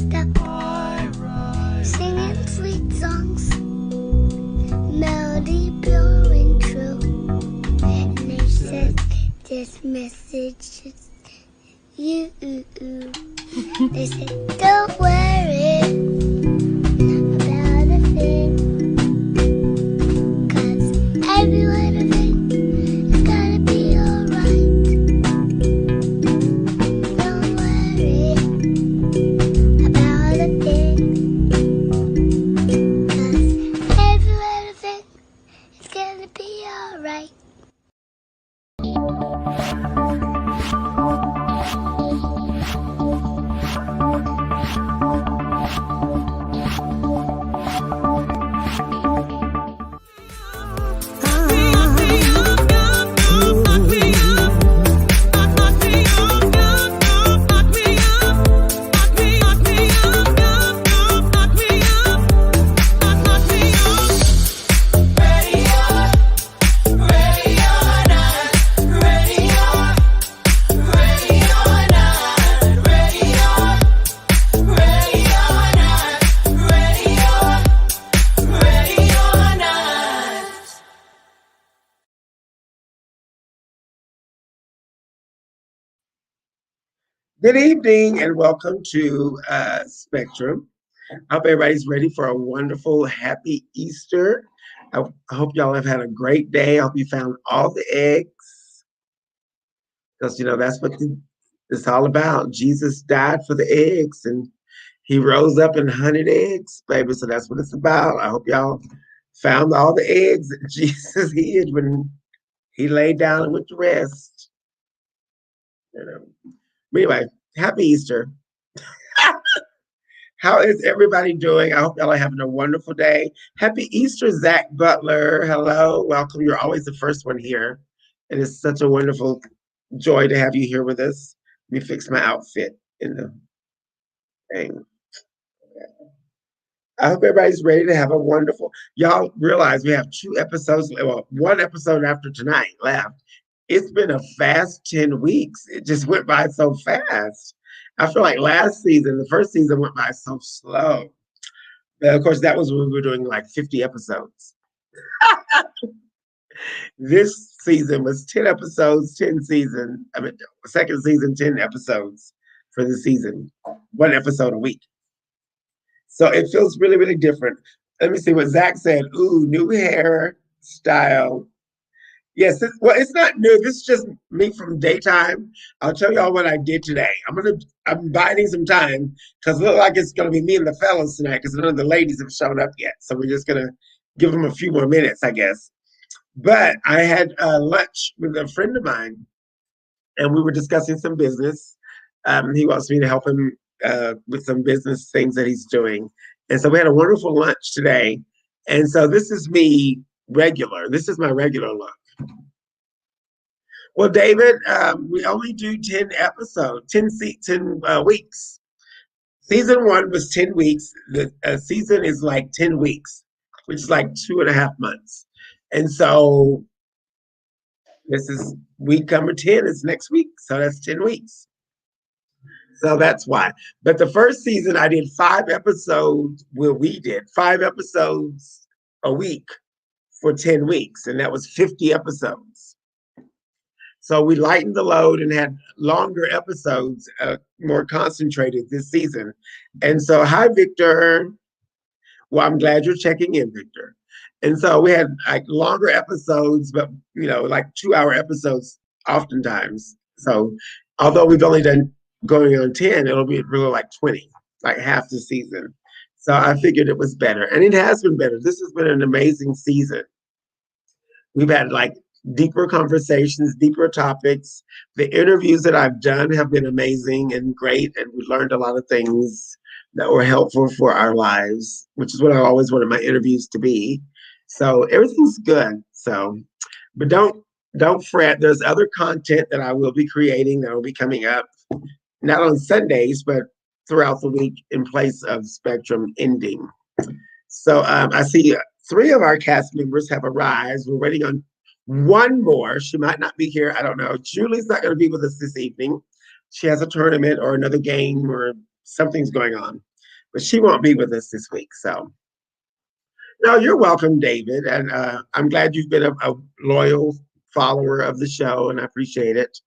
dressed up, singing sweet songs, melody pure and true. And they said, this message is you. They said, don't worry about a thing, 'cause every little thing is gonna be alright. Don't worry about a thing, 'cause every little thing is gonna be alright. Good evening and welcome to Spectrum. I hope everybody's ready for a wonderful, happy Easter. I hope y'all have had a great day. I hope you found all the eggs, because that's what it's all about. Jesus died for the eggs and he rose up in 100 eggs, baby. So that's what it's about. I hope y'all found all the eggs that Jesus hid when he laid down and went to rest. But anyway, happy Easter. How is everybody doing? I hope y'all are having a wonderful day. Happy Easter, Zach Butler. Hello, welcome. You're always the first one here. And it's such a wonderful joy to have you here with us. Let me fix my outfit in the thing. I hope everybody's ready to have a wonderful, y'all realize we have 2 episodes, well, 1 episode after tonight left. It's been a fast 10 weeks. It just went by so fast. I feel like last season, the first season went by so slow. But of course, that was when we were doing like 50 episodes. This season was 10 episodes, 10 season. I mean, second season, 10 episodes for the season. 1 episode a week. So it feels really, really different. Let me see what Zach said. Ooh, new hair style. Yes, it's not new. This is just me from daytime. I'll tell y'all what I did today. I'm biding some time because it looks like it's gonna be me and the fellas tonight because none of the ladies have shown up yet. So we're just gonna give them a few more minutes, I guess. But I had lunch with a friend of mine, and we were discussing some business. He wants me to help him with some business things that he's doing, and so we had a wonderful lunch today. And so this is me regular. This is my regular look. Well, David, we only do 10 episodes, 10 weeks. Season 1 was 10 weeks. The season is like 10 weeks, which is like 2.5 months. And so this is week number 10 is next week. So that's 10 weeks. So that's why. But the first season, I did 5 episodes. Well, we did 5 episodes a week for 10 weeks. And that was 50 episodes. So we lightened the load and had longer episodes, more concentrated this season. And so, hi, Victor. Well, I'm glad you're checking in, Victor. And so we had like longer episodes, but like 2-hour episodes oftentimes. So although we've only done going on 10, it'll be really like 20, like half the season. So I figured it was better. And it has been better. This has been an amazing season. We've had like deeper conversations, deeper topics. The interviews that I've done have been amazing and great, and we learned a lot of things that were helpful for our lives, which is what I always wanted my interviews to be. So everything's good. So, but don't fret. There's other content that I will be creating that will be coming up, not on Sundays, but throughout the week in place of Spectrum ending. So I see 3 of our cast members have arrived. We're waiting on 1 more. She might not be here. I don't know. Julie's not going to be with us this evening. She has a tournament or another game or something's going on. but she won't be with us this week. So, no, you're welcome, David. And I'm glad you've been a loyal follower of the show, and I appreciate it.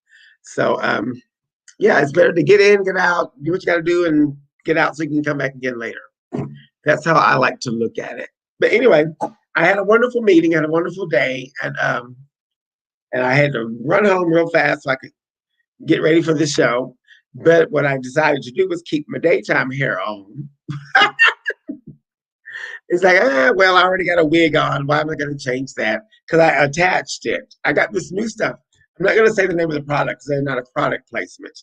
So, yeah, it's better to get in, get out, do what you got to do, and get out so you can come back again later. That's how I like to look at it. But anyway, I had a wonderful meeting, had a wonderful day, and I had to run home real fast so I could get ready for the show. But what I decided to do was keep my daytime hair on. It's like, well, I already got a wig on. Why am I going to change that? Because I attached it. I got this new stuff. I'm not going to say the name of the product because they're not a product placement.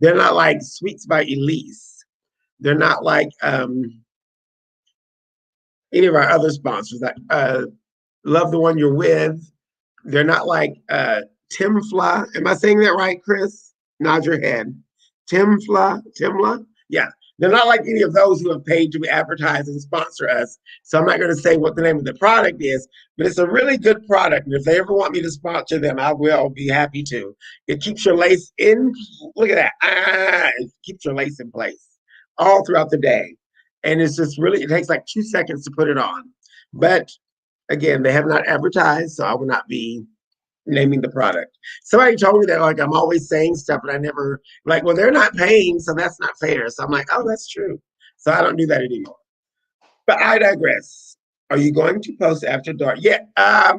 They're not like Sweets by Elise. They're not like any of our other sponsors. Like Love the One You're With. They're not like Timfla. Am I saying that right, Chris? Nod your head. Timla? Yeah. They're not like any of those who have paid to advertise and sponsor us. So I'm not going to say what the name of the product is, but it's a really good product. And if they ever want me to sponsor them, I will be happy to. It keeps your lace in. Look at that. It keeps your lace in place all throughout the day. And it's just really, it takes like 2 seconds to put it on. But again, they have not advertised, so I will not be naming the product. Somebody told me that like I'm always saying stuff, but I never like, well, they're not paying, so that's not fair. So I'm like, oh, that's true. So I don't do that anymore. But I digress. Are you going to post after dark? Yeah. I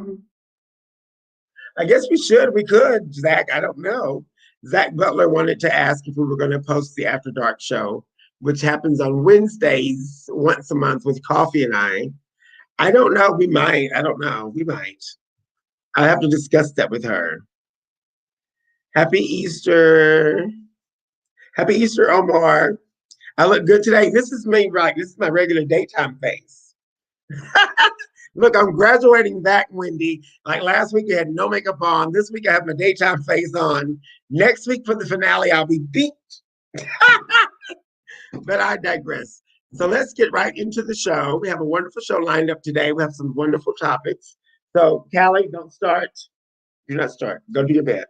guess we should. We could, Zach. I don't know. Zach Butler wanted to ask if we were going to post the After Dark show, which happens on Wednesdays once a month with Coffee and I. I don't know. We might. I don't know. We might. I have to discuss that with her. Happy Easter. Happy Easter, Omar. I look good today. This is me, right? This is my regular daytime face. Look, I'm graduating back, Wendy. Like last week, I had no makeup on. This week, I have my daytime face on. Next week, for the finale, I'll be beat. But I digress. So let's get right into the show. We have a wonderful show lined up today. We have some wonderful topics. So, Callie, don't start. Do not start. Go do your bed.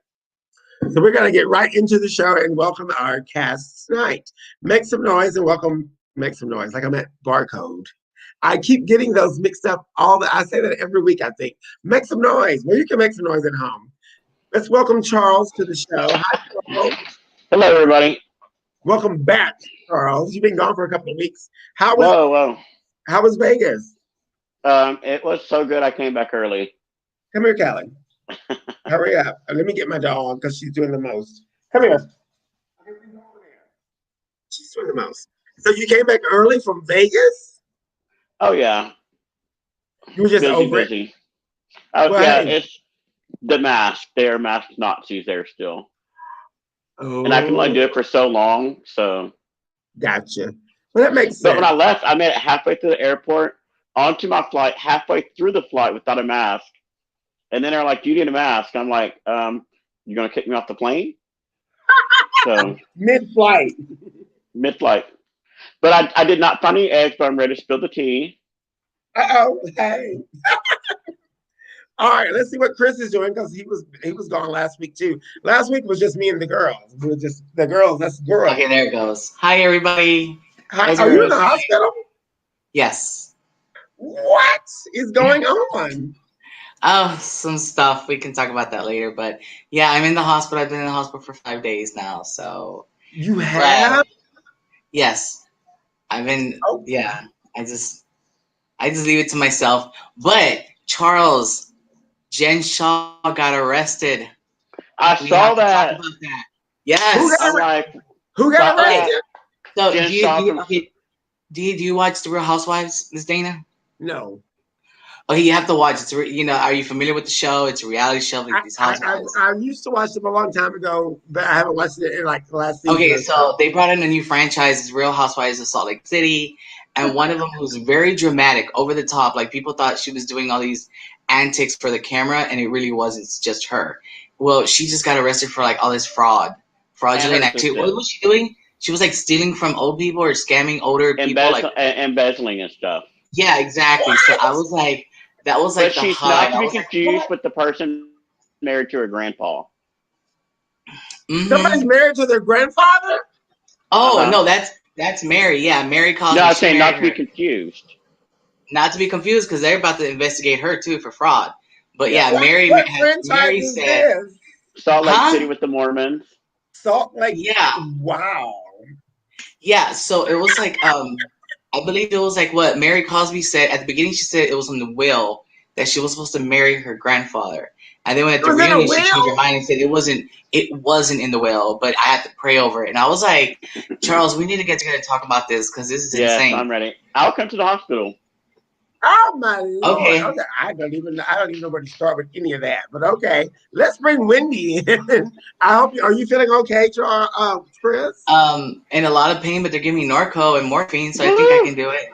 So we're going to get right into the show and welcome our cast tonight. Make some noise and welcome. Make some noise. Like I'm at barcode. I keep getting those mixed up. I say that every week. I think make some noise. Well, you can make some noise at home. Let's welcome Charles to the show. Hi, Charles. Hello, everybody. Welcome back, Charles. You've been gone for a couple of weeks. Whoa. How was Vegas? It was so good I came back early. Come here, Callie. Hurry up. Let me get my dog because she's doing the most. Come here. She's doing the most. So you came back early from Vegas? Oh, yeah. You were just over it? Busy. Yeah, it's the mask. They're mask Nazis there still. Oh. And I can only do it for so long, so. Gotcha. Well, that makes sense. But when I left, I made it halfway through the airport, onto my flight, halfway through the flight without a mask. And then they're like, you need a mask. I'm like, you going to kick me off the plane? So Mid-flight. But I did not find any eggs, but I'm ready to spill the tea. Uh-oh. Hey. All right, let's see what Chris is doing because he was gone last week too. Last week was just me and the girls. We were just the girls. That's girls. Okay, there it goes. Hi, everybody. Hi, are you in the hospital? Yes. What is going on? Oh, some stuff. We can talk about that later. But yeah, I'm in the hospital. I've been in the hospital for 5 days now. So you have? Yes. I've been. Oh. Yeah. I just leave it to myself. But Charles, Jen Shaw got arrested. I saw that. Talk about that. Yes. Who got arrested? So do you watch The Real Housewives, Miss Dana? No. Oh, you have to watch it. Are you familiar with the show? It's a reality show. Like these housewives. I used to watch them a long time ago, but I haven't watched it in like the last season. Okay, so they brought in a new franchise, it's Real Housewives of Salt Lake City, and one of them was very dramatic, over the top. Like people thought she was doing all these antics for the camera, and it really wasn't. It's just her. Well, she just got arrested for like all this fraudulent activity. What was she doing? She was like stealing from old people or scamming older people, like embezzling and stuff. Yeah, exactly. What? So I was like, that was like but she's not to be confused with the person married to her grandpa. Mm-hmm. Somebody's married to their grandfather? Oh, no, That's Mary. Yeah, Mary Cosby. No, I'm she saying not married to be her. confused. Not to be confused, because they're about to investigate her too for fraud. But Yeah. yeah, What franchise Mary is said, this? Salt Lake huh? City with the Mormons. Salt Lake. Yeah. Wow. Yeah, so it was like I believe it was like what Mary Cosby said at the beginning. She said it was in the will that she was supposed to marry her grandfather, and then when at It the was in a reunion she changed her will. mind and said it wasn't in the will, but I had to pray over it. And I was like, Charles, we need to get together and talk about this because this is Yes, insane. I'm ready. I'll come to the hospital. Oh my Lord. Okay. Okay. I don't even know where to start with any of that. But okay. Let's bring Wendy in. I hope are you feeling okay, Chris? In a lot of pain, but they're giving me Norco and morphine, so I think I Woo! can do it.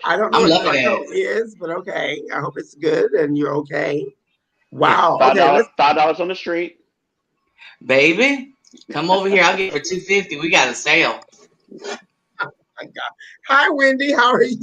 I don't know I'm what loving narco it, is, but okay. I hope it's good and you're okay. yeah, Wow. Five Okay, dollars. let's $5 on the street. baby. Come over here. I'll get it for $250. We got a sale. oh my God. Hi Wendy, how are you?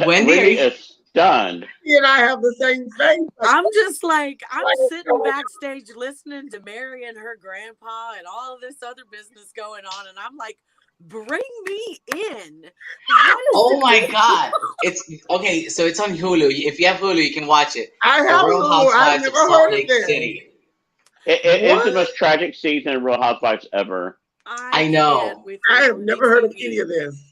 Wendy, are Wendy you? is stunned. You and I have the same face. I'm just like, I'm What is sitting going backstage listening to Mary and her grandpa and all this other business going on. And I'm like, bring me in. What is Oh my this? God! It's okay. So it's on Hulu. If you have Hulu, you can watch it. I The have Real Lulu. I've Housewives of never Salt heard of Lake this. City. It is the What? most tragic season of Real Housewives ever. I I know. can't with I have reality never heard of any TV. of this.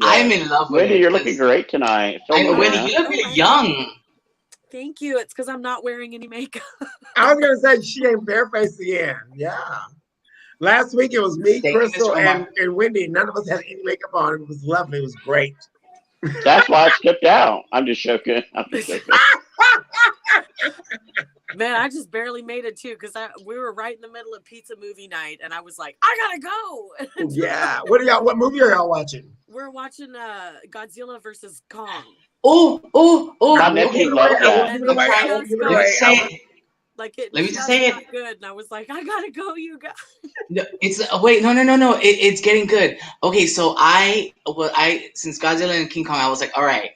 I'm Yes. in love with Wendy, it you're looking because great tonight. So I know, you, Wendy, man. you look Oh, really I know. young. Thank you. It's because I'm not wearing any makeup. I was gonna say she ain't barefaced again. Yeah. Last week it was me, Thank you, Crystal, Mr. Omar. and Wendy. None of us had any makeup on. It was lovely. It was great. That's why I skipped out. I'm just joking. I'm just joking. Man, I just barely made it too because we were right in the middle of pizza movie night, and I was like, I gotta go. Yeah. What movie are y'all watching? We're watching Godzilla versus Kong. My I Oh. won't give nephew it Okay. away. loves I won't that. give And it it away. I won't just give it Let me got away. say good. it. Like it Let me just just say got it. good, and I was like, I gotta go, you guys. No, it's wait, no. It's getting good. Okay, so I since Godzilla and King Kong, I was like, all right,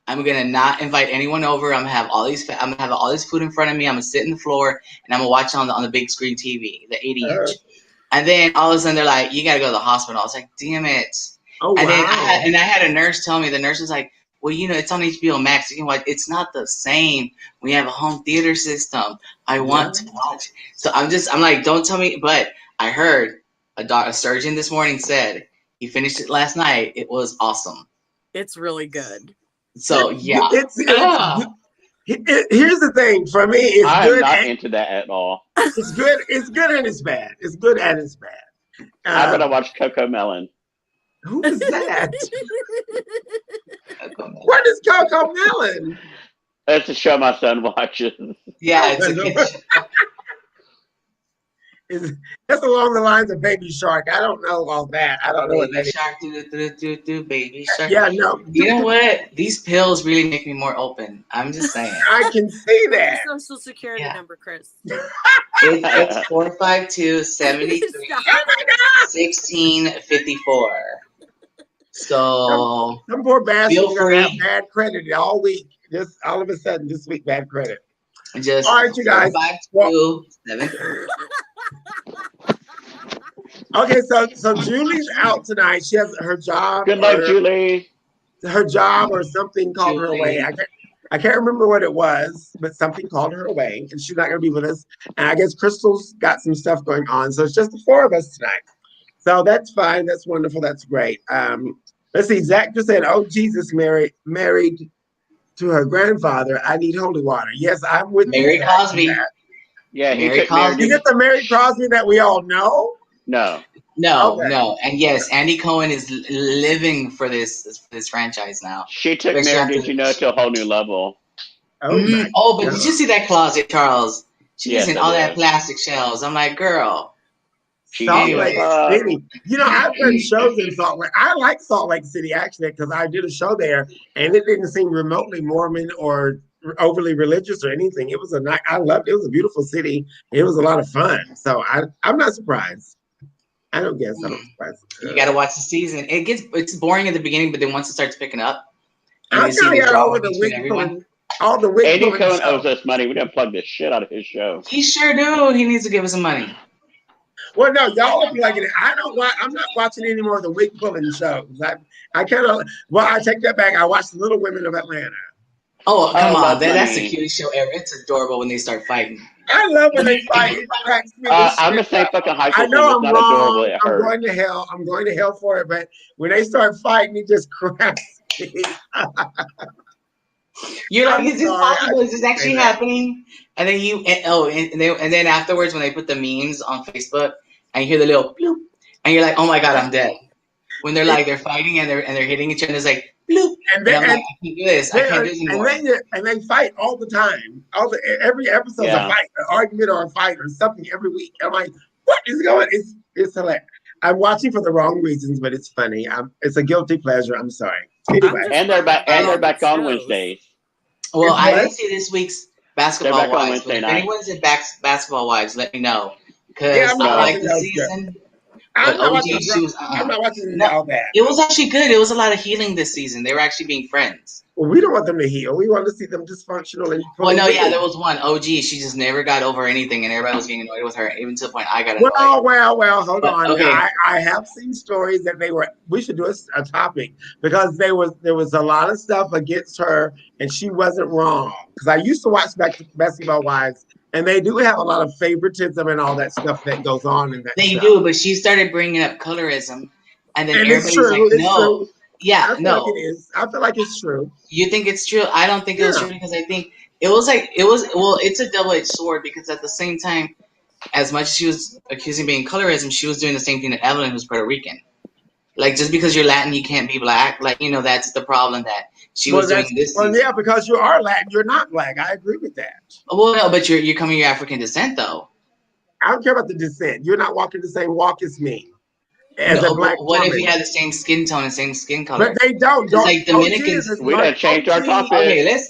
I'm gonna not invite anyone over. I'm gonna have all this food in front of me. I'm gonna sit in the floor and I'm gonna watch it on the big screen TV, the 80-inch. And then all of a sudden they're like, you gotta go to the hospital. I was like, damn it. Oh And then wow. I had a nurse tell me. The nurse was like, well, it's on HBO Max. You can watch. It's not the same. We have a home theater system. I want to watch. So I'm like, don't tell me. But I heard a surgeon this morning said he finished it last night. It was awesome. It's really good. So yeah. Here's the thing. For me, it's I am good. not And, into that at all. it's good. It's good and it's bad. It's good and it's bad. How about I watch Coco Melon? Who is that? What is Coco Melon? That's a show my son watches. Yeah, it's a kid. That's along the lines of Baby Shark. I don't know all that. I don't know what that Baby is. shark, do, baby shark. Yeah, no. You know what? These pills really make me more open. I'm just saying. I can see What's that. your social security Yeah. number, Chris? It's 452 73 Stop. 1654. So Some poor bastard's feel gonna have free. bad credit all week. Just all of a sudden this week, bad credit. Just All right, you guys. 452 7. Okay, so Julie's out tonight. She has her job. Good luck, Julie. Her job or something called her away. Julie. I can't remember what it was, but something called her away, and she's not going to be with us. And I guess Crystal's got some stuff going on, so it's just the four of us tonight. So that's fine. That's wonderful. That's great. Let's see. Zach just said, "Oh Jesus, married to her grandfather. I need holy water." Yes, I'm with you, Mary Zach, Cosby. Zach. Yeah, he Mary took Mary. Cosby. Is it the Mary Crosby that we all know? No. No, Okay. no. And yes, Andy Cohen is living for this franchise now. She took Especially Mary, after did you know, to a whole new level. Oh my Oh, but God. did you see that closet, Charles? She's Yes, using I all did. that plastic shells. I'm like, girl. Salt Cheesy as Lake fuck. City. You know, I've done shows in Salt Lake. I like Salt Lake City actually because I did a show there, and it didn't seem remotely Mormon or overly religious or anything. It was a nice. I loved it. It was a beautiful city. It was a lot of fun. So I'm not surprised. I don't guess I'm not surprised. You got to watch the season. It's boring at the beginning, but then once it starts picking up, and I you see kind the of got drama over the between wig everyone. pulling, all the wig Andy pulling Cohen stuff. owes us money. We done plug the shit out of his show. He sure do. He needs to give us some money. Well, no, y'all are plugging it. I don't watch. I'm not watching any more of the wig pulling shows. I kind of. Well, I take that back. I watched The Little Women of Atlanta. Oh, come Oh, on. that's That's the funny. cutest show ever. It's adorable when they start fighting. I love when they fight. It cracks me the I'm the shit same up. fucking high I school thing. know It's I'm not adorable. wrong. It I'm hurts. going to hell. I'm going to hell for it. But when they start fighting, it just cracks me. You're like, I'm is this sorry. I possible? Is this say actually that. happening? And then and then afterwards when they put the memes on Facebook and you hear the little bloop, and you're like, oh my god, I'm dead. When they're like they're fighting and they're hitting each other, it's like bloop, And and then, I'm like, I can't do this. I can't do this anymore. and they fight all the time. Every episode's a Yeah. fight, an argument or a fight or something every week. I'm like, what is going? It's hilarious. I'm watching for the wrong reasons, but it's funny. It's a guilty pleasure. I'm sorry. Anyway, just And they're back. wondering And about they're all back these on shows. Wednesdays. Well, It's I what? didn't see this week's They're Basketball back on Wives, but Wednesday if night. anyone's at Basketball Wives, let me know Yeah, because I'm I not No. like watching the those shows. season. I'm But not OG, watching. she was I'm not watching no. all that. It was actually good. It was a lot of healing this season. They were actually being friends. Well, we don't want them to heal. We want to see them dysfunctional and Well, pulling no, yeah, wigs. there was one OG. She just never got over anything, and everybody was getting annoyed with her, even to the point I got annoyed. Well, hold But on. okay, I have seen stories that they were. We should do a topic because there was a lot of stuff against her, and she wasn't wrong. Because I used to watch Basketball Wives, and they do have a lot of favoritism and all that stuff that goes on in that they show. do, but she started bringing up colorism, and then And it's everybody's like, true. It's no, true. yeah, I feel like it no. is. I feel like it's true. You think it's true? I don't think it was Yeah. true because I think it was like it was. Well, it's a double-edged sword because at the same time, as much as she was accusing being colorism, she was doing the same thing to Evelyn, who's Puerto Rican. Like just because you're Latin, you can't be black. Like that's the problem that she was doing this season. Yeah, because you are Latin, you're not black. I agree with that. Well, no, but you're coming your African descent though. I don't care about the descent. You're not walking the same walk as me, as a No, black what if woman. you had the same skin tone and same skin color? But they don't. It's like Dominicans. We gotta change our topic. Okay, let's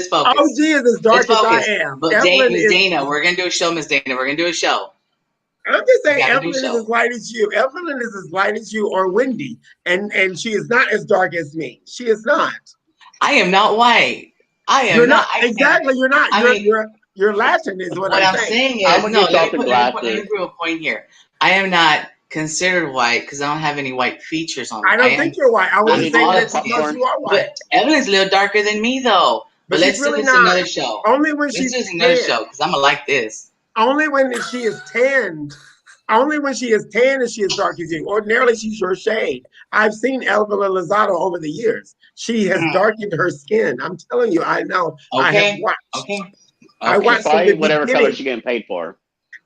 focus. OG is as dark Let's as I focus. am. But Evelyn Miss is. Dana, we're gonna do a show, Miss Dana. We're gonna do a show. I'm just We saying, gotta do a Evelyn is show. as light as you. Evelyn is as light as you or Wendy, and she is not as dark as me. She is not. I am not white. I am You're not not. exactly. You're not. I mean, You're Latin is what what I'm I'm saying. saying I'm is, gonna no, get Dr. let me Glasses. prove a point here. I am not considered white because I don't have any white features on me. I don't think you're white. I We wouldn't need say to that eat because popcorn. you are white. But Evelyn's a little darker than me, though. But But let's she's do really this not. another show. Only when Let's she's do this another tanned. show because I'm gonna like this. Only when she is tanned. Only when she is tan is she as dark as you. Ordinarily, she's your shade. I've seen Elvira Lozado over the years. She has darkened her skin. I'm telling you, I know. I have Okay. watched. Okay. I Okay. watched from the Fight whatever color beginning. she's getting paid for.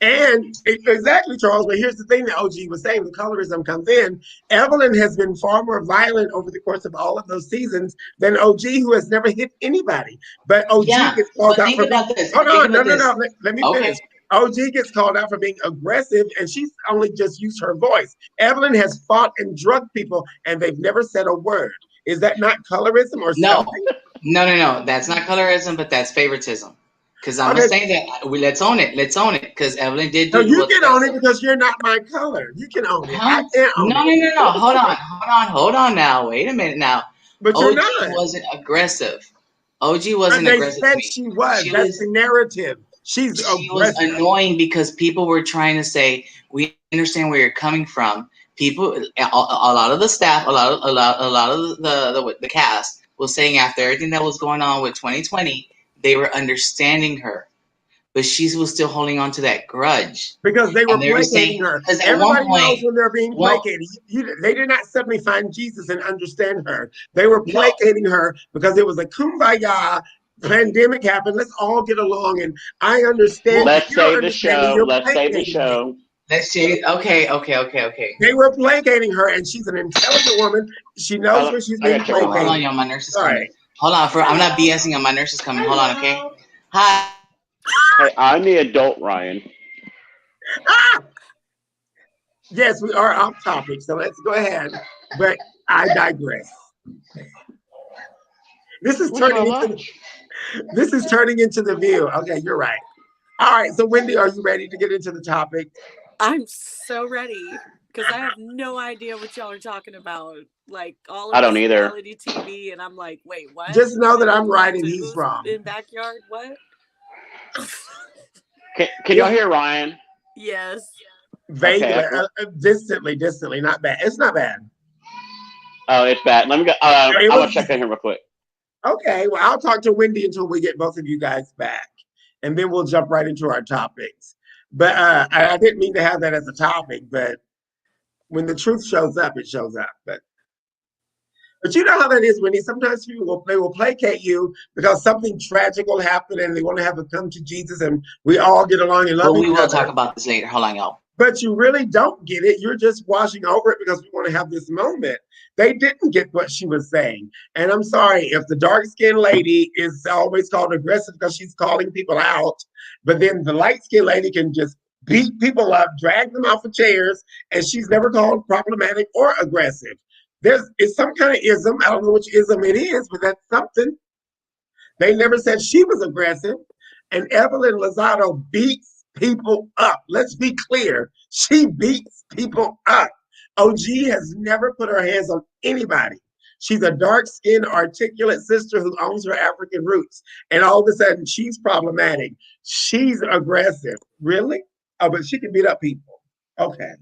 And exactly, Charles. But here's the thing that OG was saying: the colorism comes in. Evelyn has been far more violent over the course of all of those seasons than OG, who has never hit anybody. But OG Yeah, gets called but out think for being. about this. Hold Think on, no, about no, this. no. Let me finish. Okay. OG gets called out for being aggressive, and she's only just used her voice. Evelyn has fought and drugged people, and they've never said a word. Is that not colorism or No. something? No. That's not colorism, but that's favoritism. Because I'm gonna say that let's own it. Let's own it. Because Evelyn did do. No, you can own it because you're not my color. You can own it. Huh? I can't own it. No. Hold on now. Wait a minute now. But you're OG not. wasn't aggressive. OG wasn't They aggressive. said to me. she was. She That's was- the narrative. She's She was aggressive. annoying because people were trying to say, we understand where you're coming from. People, a lot of the staff, a lot of the cast was saying after everything that was going on with 2020, they were understanding her, but she was still holding on to that grudge Because they were and they were saying, placating her. because at Everybody one knows point, when they're being placated. They did not suddenly find Jesus and understand her. They were placating her because it was a kumbaya. Pandemic happened. Let's all get along, and I understand. Let's You don't save the understand me. show. You're Let's save the placating me. show. let's see. Okay. They were placating her, and she's an intelligent woman. She knows when she's I being gotta check on Hold on, placated. y'all. My nurse is Sorry. coming. Hold on, I'm not BSing on. My nurse is coming. Hold on, okay? Hi. Hey, I'm the adult, Ryan. Ah! Yes, we are off topic, so let's go ahead. But I digress. This is turning into the view. Okay, you're right. All right, so Wendy, are you ready to get into the topic? I'm so ready because I have no idea what y'all are talking about. Like all of I don't this either. reality TV, and I'm like, wait, what? Just know that I'm right and So he's who's wrong. in backyard? What? Can y'all hear Ryan? Yes. Vaguely, Okay. distantly, not bad. It's not bad. Oh, it's bad. Let me go. It I'm gonna was check in here real quick. okay. Well, I'll talk to Wendy until we get both of you guys back, and then we'll jump right into our topics. But I didn't mean to have that as a topic, but when the truth shows up, it shows up. But you know how that is, Wendy. Sometimes they will placate you because something tragic will happen, and they want to have it come to Jesus, and we all get along and love But we each will talk other. about this later. Hold on, y'all. But you really don't get it. You're just washing over it because we want to have this moment. They didn't get what she was saying. And I'm sorry if the dark skinned lady is always called aggressive because she's calling people out, but then the light skinned lady can just beat people up, drag them off of chairs, and she's never called problematic or aggressive. It's some kind of ism. I don't know which ism it is, but that's something. They never said she was aggressive. And Evelyn Lozado beats people up. Let's be clear. She beats people up. OG has never put her hands on anybody. She's a dark-skinned, articulate sister who owns her African roots. And all of a sudden, she's problematic. She's aggressive. Really? Oh, but she can beat up people. Okay.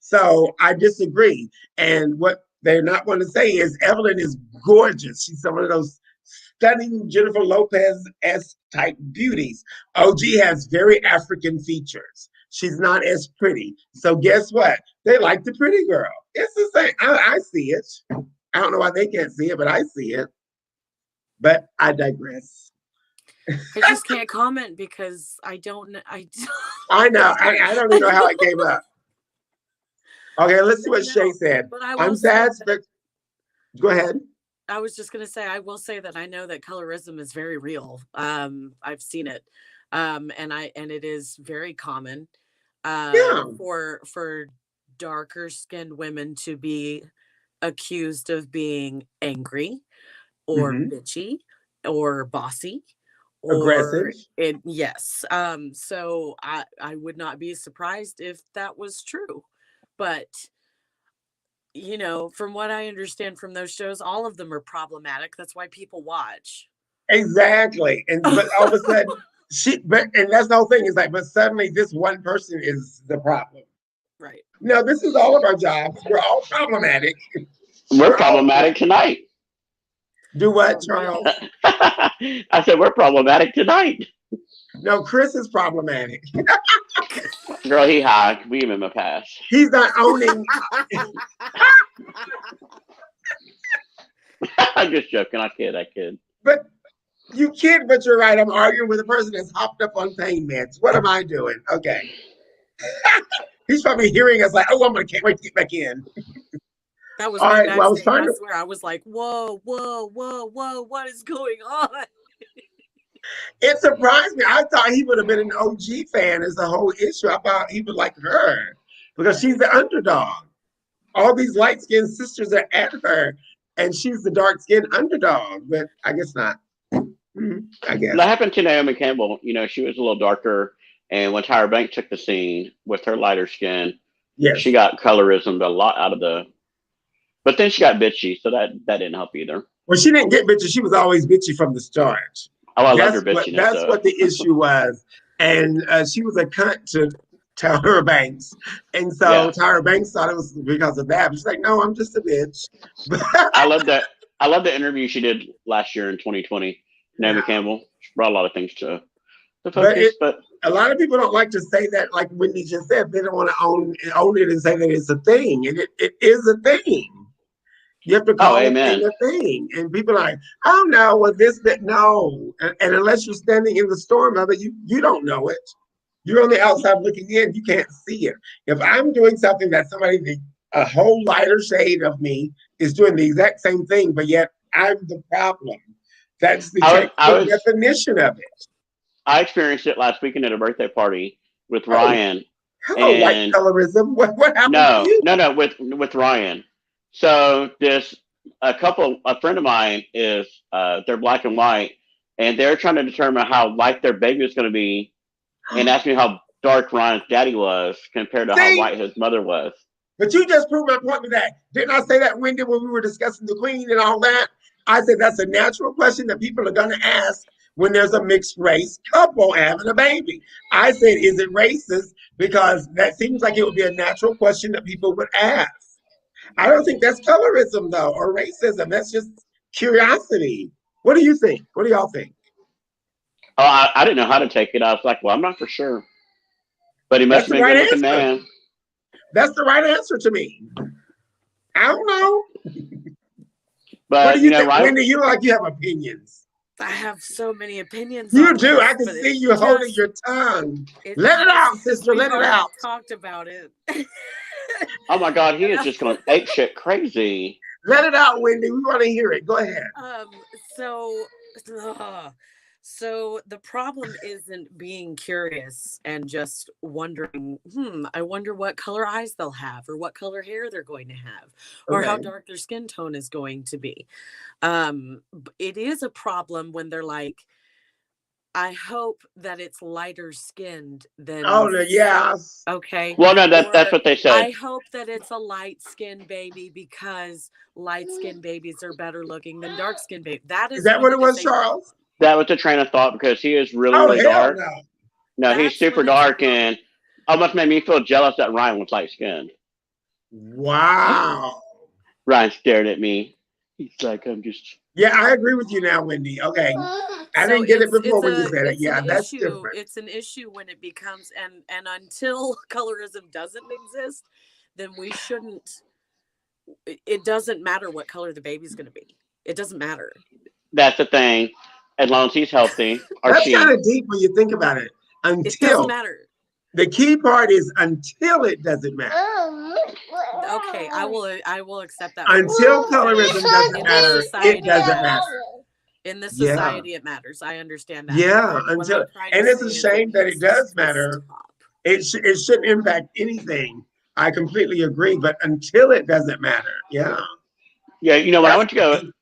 So I disagree. And what they're not going to say is Evelyn is gorgeous. She's some of those stunning Jennifer Lopez-esque type beauties. OG has very African features. She's not as pretty. So guess what? They like the pretty girl. It's the same. I see it. I don't know why they can't see it, but I see it. But I digress. I just can't comment because I don't know. I know. I don't even know how it came up. Okay, let's see what Shay said. But I I'm will sad, say but go ahead. I was just gonna say I will say that I know that colorism is very real. I've seen it, and it is very common Yeah. for darker skinned women to be accused of being angry or Mhm. bitchy or bossy Aggressive. or it yes. So I would not be surprised if that was true, but from what I understand from those shows, all of them are problematic. That's why people watch. Exactly. But all of a sudden and that's the whole thing is like, but suddenly this one person is the problem. Right. No, this is all of our jobs. We're all problematic. We're problematic tonight. Do what, For Charles? real. I said we're problematic tonight. No, Chris is problematic. Girl, he high. We give him a pass. He's not owning. I'm just joking. I kid. But you kid, but you're right. I'm arguing with a person that's hopped up on pain meds. What am I doing? Okay. He's probably hearing us like, oh, can't wait to get back in. That was All me right. Well, I was backstage. trying I to. swear, I was like, whoa, what is going on? It surprised me. I thought he would have been an OG fan as the whole issue. I thought he would like her because she's the underdog. All these light-skinned sisters are at her, and she's the dark-skinned underdog. But I guess not. I guess. That happened to Naomi Campbell. She was a little darker, and when Tyra Banks took the scene with her lighter skin, Yes. she got colorism a lot out of the. But then she got bitchy, so that didn't help either. Well, she didn't get bitchy. She was always bitchy from the start. Oh, I loved her bitchiness. That's what the issue was. And she was a cunt to Tyra Banks. And so Tyra Banks thought it was because of that. But she's like, no, I'm just a bitch. I love that. I love the interview she did last year in 2020. Naomi Campbell. She brought a lot of things to focus. But a lot of people don't like to say that, like Wendy just said. They don't want to own it and say that it's a thing. And it is a thing. You have to call it a thing. And people are like, oh no, well that, no. And unless you're standing in the storm of it, you don't know it. You're on the outside looking in, you can't see it. If I'm doing something that a whole lighter shade of me is doing the exact same thing, but yet I'm the problem. That's the definition of it. I experienced it last weekend at a birthday party with Ryan. Hello, white colorism. What happened to you? No, with Ryan. So a friend of mine is, they're black and white, and they're trying to determine how light their baby is going to be, and asked me how dark Ryan's daddy was compared to how white his mother was. But you just proved my point with that. Didn't I say that, Wendy, when we were discussing the Queen and all that? I said that's a natural question that people are going to ask when there's a mixed race couple having a baby. I said, is it racist? Because that seems like it would be a natural question that people would ask. I don't think that's colorism though, or racism. That's just curiosity. What do you think? What do y'all think? Oh, I didn't know how to take it. I was like, well, I'm not for sure. But he must That's have the been a right good looking answer. man. That's the right answer to me. I don't know. What do But, you think, Ryan, Wendy? You look like you have opinions. I have so many opinions You on do. I this, can but see you holding your tongue. Let it out, because sister. we've Let it already out. talked about it. oh my God, he is just going ape shit crazy. Let it out, Wendy. We want to hear it. Go ahead. So, so the problem isn't being curious and just wondering, I wonder what color eyes they'll have, or what color hair they're going to have, or how Okay. dark their skin tone is going to be. It is a problem when they're like, I hope that it's lighter skinned Oh, than, no, yeah. okay. Well, no, that's Or what they said. I hope that it's a light skinned baby because light skinned babies are better looking than dark skinned babies. That Is is that when what it it is was, a, Charles? That was the train of thought because he is really, Oh, really hell dark. no. No, he's that's super when it's a dark, problem. and almost made me feel jealous that Ryan was light skinned. Wow. Ryan stared at me. He's like, I'm just. Yeah, I agree with you now, Wendy. Okay. I So didn't get it before when you said it. it's an Yeah, that's issue. different. It's an issue when it becomes, and until colorism doesn't exist, then we shouldn't. It doesn't matter what color the baby's going to be. It doesn't matter. That's the thing. As long as he's healthy, or That's kind she. of deep when you think about it. It doesn't Until. matter. The key part is until it doesn't matter. Okay, I will accept that for you. Until colorism doesn't In this matter, it society, it doesn't matters. matter. In this Yeah. society, it matters. I understand that. Yeah. What I'm Until, trying to and it's say a is it shame that it needs does to matter. stop. It shouldn't impact anything. I completely agree. But until it doesn't matter. Yeah. Yeah, when I That's went to go, deep.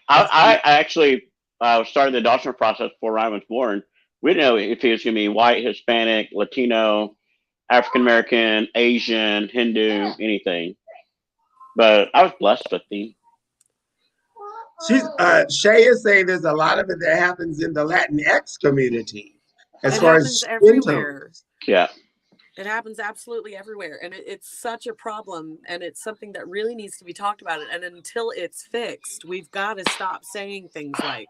That's deep. I actually started the adoption process before Ryan was born. We didn't know if he was going to be white, Hispanic, Latino, African American, Asian, Hindu, anything. But I was blessed with him. Shay is saying there's a lot of it that happens in the Latinx community as It far as happens skin everywhere. tones. Yeah. It happens absolutely everywhere. And it's such a problem. And it's something that really needs to be talked about. And until it's fixed, we've got to stop saying things like,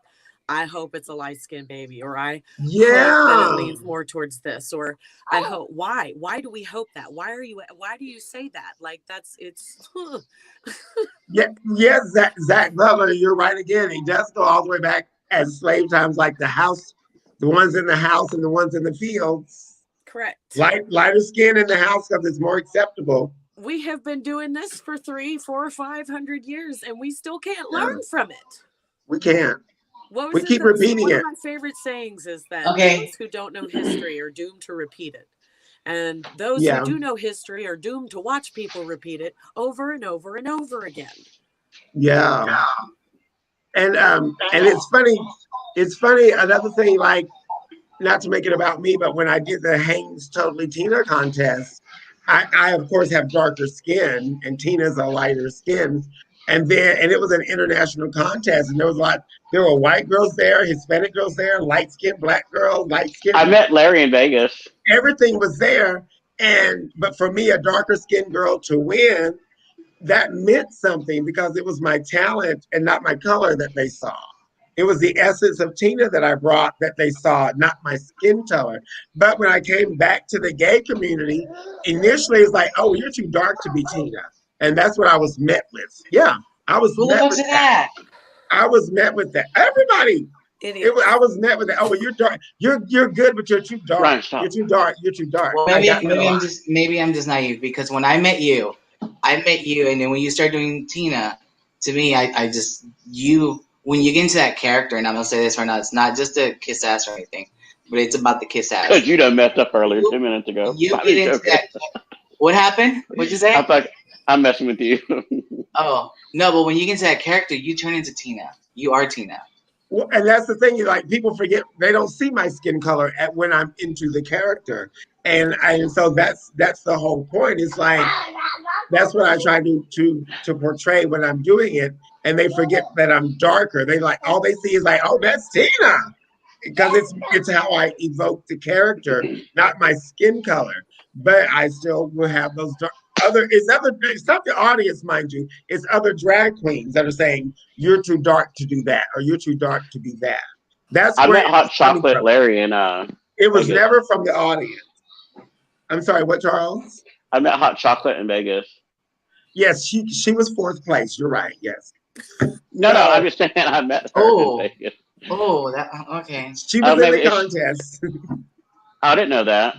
I hope it's a light skinned baby, or I hope that it Yeah. leans more towards this, or I hope. Why do we hope that? Why do you say that? Like, it's Yeah, yes, Zach Butler, you're right again. He does go all the way back as slave times, like the ones in the house and the ones in the fields. correct. Lighter skin in the house because it's more acceptable. We have been doing this for 300, 400, 500 years, and we still can't learn Yeah, from it. we can't. What We was it keep that repeating one of it. my favorite sayings is that Okay. those who don't know history are doomed to repeat it. And those who Yeah, do know history are doomed to watch people repeat it over and over and over again. yeah. And it's funny. It's funny. Another thing, like, not to make it about me, but when I did the Hanes Totally Tina contest, I of course have darker skin, and Tina's a lighter skin. And it was an international contest, and there were white girls there, Hispanic girls there, light skin, black girls, light I skin, met Larry in Vegas. everything was there. But for me, a darker skinned girl to win, that meant something because it was my talent and not my color that they saw. It was the essence of Tina that I brought that they saw, not my skin color. But when I came back to the gay community, initially it's like, oh, you're too dark to be Tina. And that's what I was met with. Yeah, I was Who the met fuck's with that. that? I was met with that. Everybody. I was met with that. Oh, well, you're dark. You're good, but you're too dark. Ryan, stop. You're too dark. You're too dark. Well, I got that a lot. maybe I'm just naive because when I met you, and then when you start doing Tina, to me, I just when you get into that character, and I'm gonna say this right now, it's not just a kiss ass or anything, but it's about the kiss ass. Because you done messed up earlier 2 minutes ago. You get into that. What happened? What'd you say? I thought I'm messing with you. Oh no, but when you get into that character, you turn into Tina. You are Tina. Well, and that's the thing, like, people forget they don't see my skin color when I'm into the character, and so that's the whole point. It's like that's what I try to portray when I'm doing it, and they forget that I'm darker. They like all they see is like, oh, that's Tina. because it's how I evoke the character, not my skin color. But I still will have those it's not the audience, mind you, it's other drag queens that are saying you're too dark to do that or you're too dark to do that. That's I where met it was Hot coming Chocolate from. Larry in It was Vegas. never from the audience. I'm sorry, what, Charles? I met Hot Chocolate in Vegas. Yes, she was fourth place. You're right. Yes. No, no, I'm So just saying I met her in Oh, Vegas. that okay. she was in Maybe the contest. I didn't know that.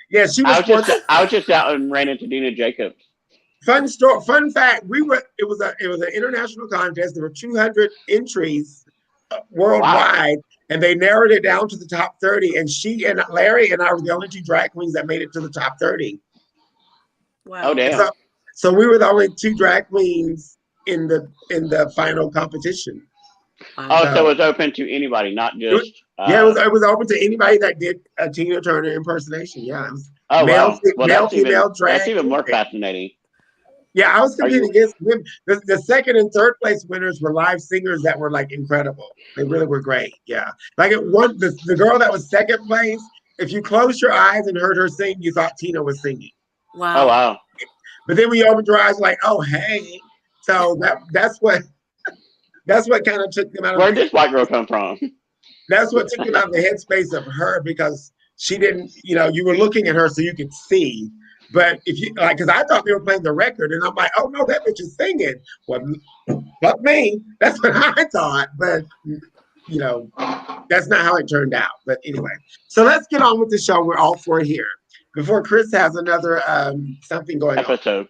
Yeah, she was fourth. I was just out and ran into Dina Jacobs. Fun story. Fun fact: It was an international contest. There were 200 entries Wow. worldwide, and they narrowed it down to the top 30. And she and Larry and I were the only two drag queens that made it to the top 30. Oh Wow. And damn. so we were the only two drag queens in the final competition. Wow. Oh, so So it was open to anybody, not it was, just. yeah, it was open to anybody that did a Tina Turner impersonation. Yeah, it was Oh wow. Well, male, female, that's drag, even more anything. fascinating. Yeah, I was Are competing you? against women. The second and third place winners were live singers that were like incredible. They really were great. Yeah, like the girl that was second place. If you closed your eyes and heard her sing, you thought Tina was singing. Oh Wow. wow. But then when you opened your eyes, like, oh hey, so that's what kind of took them out of Where did this white girl come from? that's what took them out of the headspace of her because she didn't, you were looking at her so you could see. But if you like, because I thought they were playing the record, and I'm like, oh no, that bitch is singing. Well, fuck me. That's what I thought. But that's not how it turned out. But anyway, so let's get on with the show. We're all four here. Before Chris has another something going on. Episode.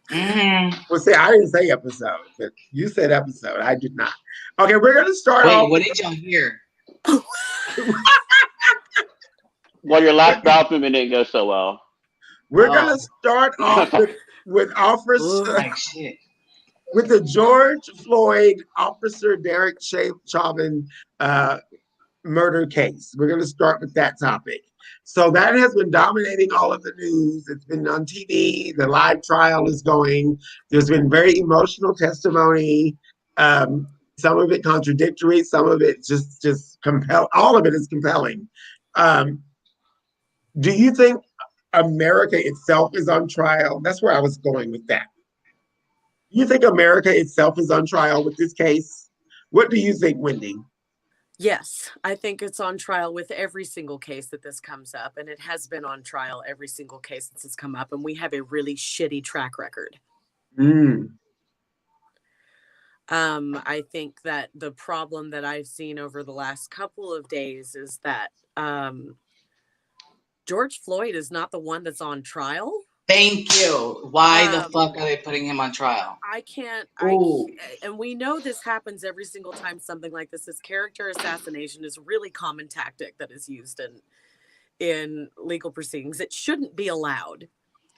Well, see, I didn't say episode, but you said episode. I did not. Okay, we're gonna start Wait, off. what did y'all hear? Well, your last bowel movement didn't go so well. We're gonna start off with Like shit. with the George Floyd Officer Derek Chauvin murder case. We're gonna start with that topic. So that has been dominating all of the news. It's been on TV. The live trial is going. There's been very emotional testimony. Some of it contradictory. Some of it just compel. All of it is compelling. Um, do you think America itself is on trial? That's where I was going with that. You think America itself is on trial with this case? What do you think, Wendy? Yes, I think it's on trial with every single case that this comes up, and it has been on trial every single case that has come up, and we have a really shitty track record. I think that the problem that I've seen over the last couple of days is that George Floyd is not the one that's on trial. Thank you. Why the fuck are they putting him on trial? I can't. Ooh. And we know this happens every single time something like this. This character assassination is a really common tactic that is used in legal proceedings. It shouldn't be allowed.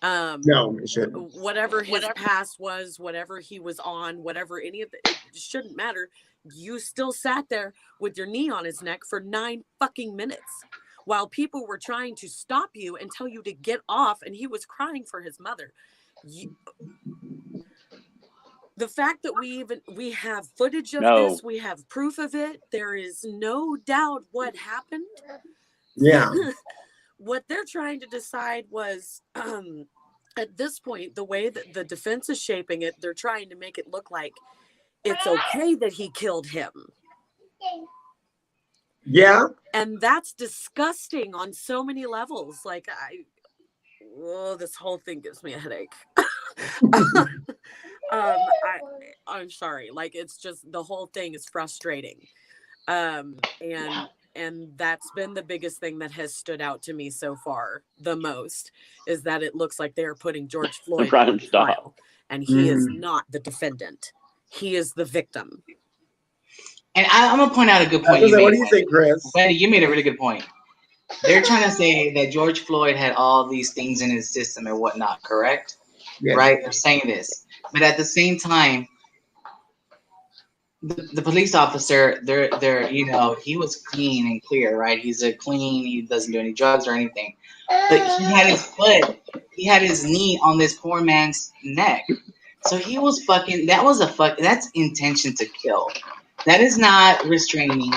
No, it shouldn't. Whatever his past was, whatever he was on, whatever any of it shouldn't matter. You still sat there with your knee on his neck for 9 fucking minutes while people were trying to stop you and tell you to get off, and he was crying for his mother. The fact that we have footage of this, we have proof of it, there is no doubt what happened. Yeah. What they're trying to decide was, at this point, the way that the defense is shaping it, they're trying to make it look like it's okay that he killed him. Yeah. And that's disgusting on so many levels. Like, this whole thing gives me a headache. I'm sorry. Like, it's just, the whole thing is frustrating. And that's been the biggest thing that has stood out to me so far the most, is that it looks like they're putting George Floyd on trial, and he is not the defendant. He is the victim. And I'm going to point out a good point you made. What do you think, Chris? Wendy, you made a really good point. They're trying to say that George Floyd had all these things in his system and whatnot, correct? Yes. Right? They're saying this. But at the same time, the police officer, they're he was clean and clear, right? He doesn't do any drugs or anything. But he had his knee on this poor man's neck. So he was that's intention to kill. That is not restraining.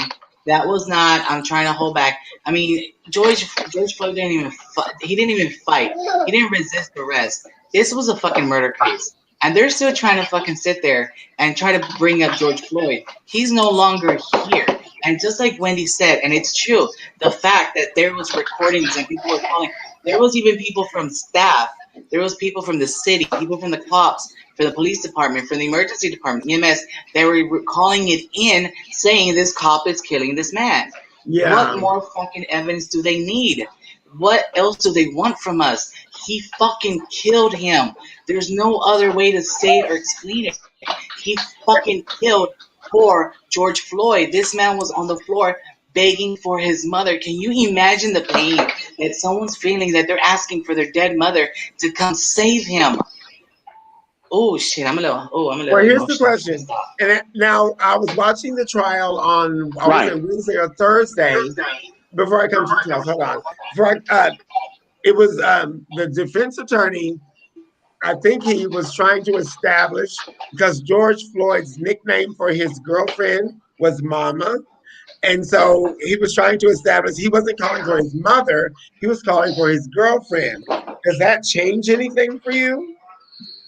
That was not. I'm trying to hold back. I mean, George Floyd didn't even fight. He didn't even fight. He didn't resist arrest. This was a fucking murder case, and they're still trying to fucking sit there and try to bring up George Floyd. He's no longer here. And just like Wendy said, and it's true, the fact that there was recordings and people were calling. There was even people from staff. There was people from the city, people from the cops, for the police department, from the emergency department, EMS. They were calling it in, saying this cop is killing this man. Yeah. What more fucking evidence do they need? What else do they want from us? He fucking killed him. There's no other way to say it or explain it. He fucking killed poor George Floyd. This man was on the floor begging for his mother. Can you imagine the pain that someone's feeling, that they're asking for their dead mother to come save him? Oh shit! I'm a little. Well, here's the question. And now I was watching the trial on Wednesday or Thursday. Before I come to the trial, hold on. It was the defense attorney. I think he was trying to establish, because George Floyd's nickname for his girlfriend was Mama. And so he was trying to establish he wasn't calling for his mother, he was calling for his girlfriend. Does that change anything for you?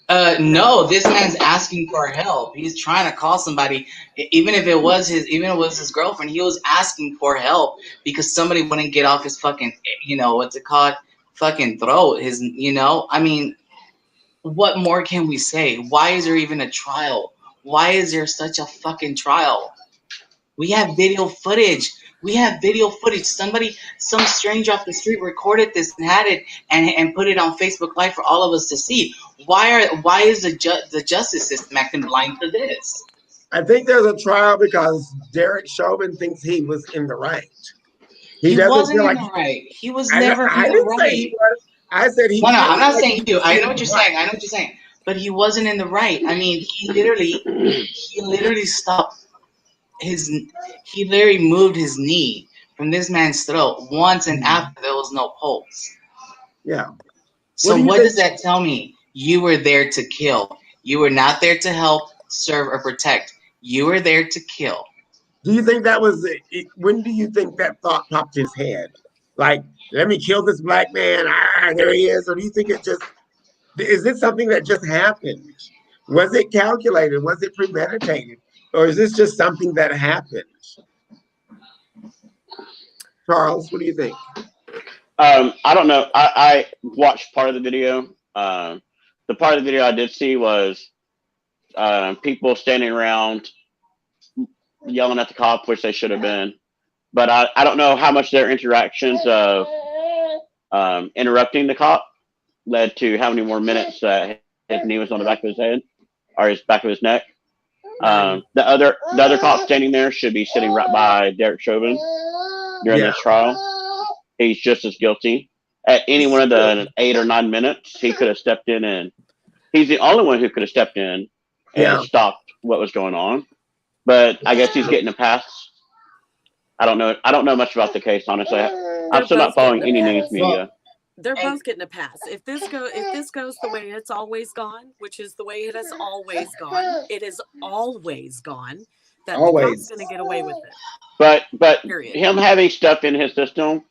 No, this man's asking for help. He's trying to call somebody, even if it was his girlfriend. He was asking for help because somebody wouldn't get off his fucking, what's it called, fucking throat. I mean, what more can we say? Why is there even a trial? Why is there such a fucking trial? We have video footage. Some stranger off the street recorded this and had it and put it on Facebook Live for all of us to see. Why is the justice system acting blind to this? I think there's a trial because Derek Chauvin thinks he was in the right. He wasn't in the right. He was never in the right. Say he was. I said he. No, I'm not saying you. I know what you're saying. But he wasn't in the right. I mean, he literally stopped. He literally moved his knee from this man's throat once, and after there was no pulse. Yeah. So what does that tell me? You were there to kill. You were not there to help, serve, or protect. You were there to kill. Do you think that was when do you think that thought popped his head? Like, let me kill this black man. There he is. Or do you think is this something that just happened? Was it calculated? Was it premeditated? Or is this just something that happened? Charles, what do you think? I don't know. I watched part of the video. The part of the video I did see was people standing around yelling at the cop, which they should have been. But I don't know how much their interactions of interrupting the cop led to how many more minutes his knee was on the back of his head or his back of his neck. The other cop standing there should be sitting right by Derek Chauvin during this trial. He's just as guilty. At any one of the 8 or 9 minutes, he could have stepped in, and he's the only one who could have stepped in and stopped what was going on. But I guess he's getting a pass. I don't know much about the case, honestly. I'm still not following any news media. They're both getting a pass. If this goes the way it's always gone, which is the way it has always gone, it is always gone. That the cop's going to get away with it. But him having stuff in his system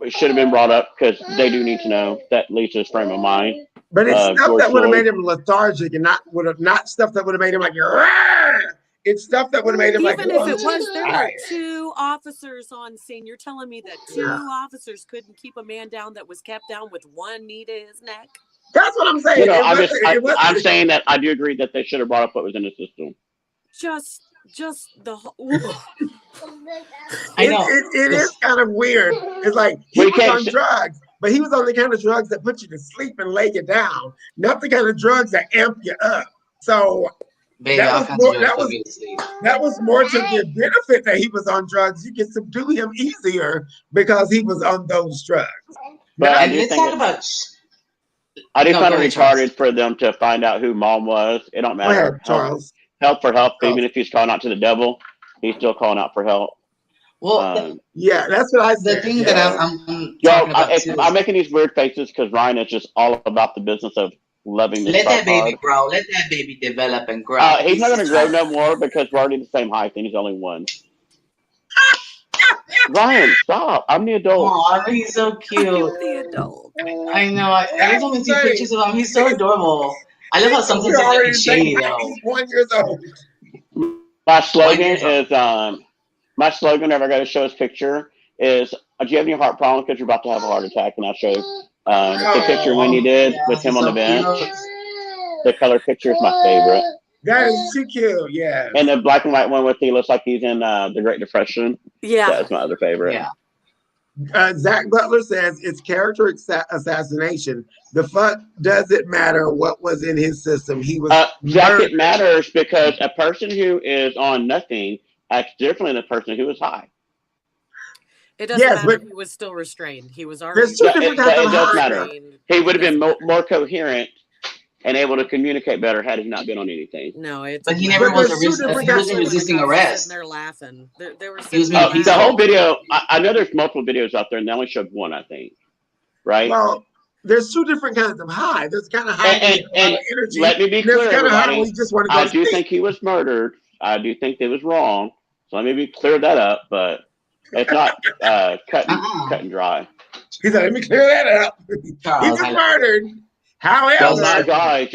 should have been brought up because they do need to know that Lisa's frame of mind. But it's stuff that would have made him lethargic and not stuff that would have made him like, Rah! It's stuff that would have made him like, even if it was, there were 2 officers on scene. You're telling me that 2 officers couldn't keep a man down that was kept down with one knee to his neck? That's what I'm saying. I'm saying that I do agree that they should have brought up what was in the system. Just the whole. I know. It is kind of weird. It's like he was on drugs, but he was on the kind of drugs that put you to sleep and lay you down, not the kind of drugs that amp you up. So that was more to the benefit that he was on drugs. You can subdue him easier because he was on those drugs. But and let's talk about. I do find it retarded for them to find out who Mom was. It don't matter. Go ahead, Charles. Help for help, even if he's calling out to the devil, he's still calling out for help. Well, that's what I said. The thing that I'm talking about I'm making these weird faces because Ryan is just all about the business of loving this. Let that baby grow. Let that baby develop and grow. He's not going to grow no more because we're already the same height and he's only 1. Ryan, stop. I'm the adult. Oh, he's so cute. I'm the adult. I know. Every time I see pictures of him, he's so adorable. I love how sometimes he's like shady though. He's 1 year old. My slogan 1 year old. is my slogan whenever I go to show his picture is, do you have any heart problems? Because you're about to have a heart attack. And I'll show the picture when you did with him on the bench. The color picture is my favorite. That is too cute, yeah. And the black and white one with he looks like he's in the Great Depression. Yeah. That's my other favorite. Yeah. Zach Butler says it's character assassination. The fuck does it matter what was in his system? He was Zach, it matters because a person who is on nothing acts differently than a person who is high. It doesn't matter. He was still restrained. He was already. There's two different kinds of it does matter. He would have been more coherent and able to communicate better had he not been on anything. No, it's. But he never was he wasn't resisting arrest. They're laughing. There was the whole video. I know there's multiple videos out there, and they only showed one, I think. Right. Well, there's two different kinds of high. There's kind of high and energy. Let me be clear, everybody. I do think he was murdered. I do think it was wrong. So let me clear that up. But it's not cut and dry. He said, "Let me clear that up." He was murdered. However, oh my God,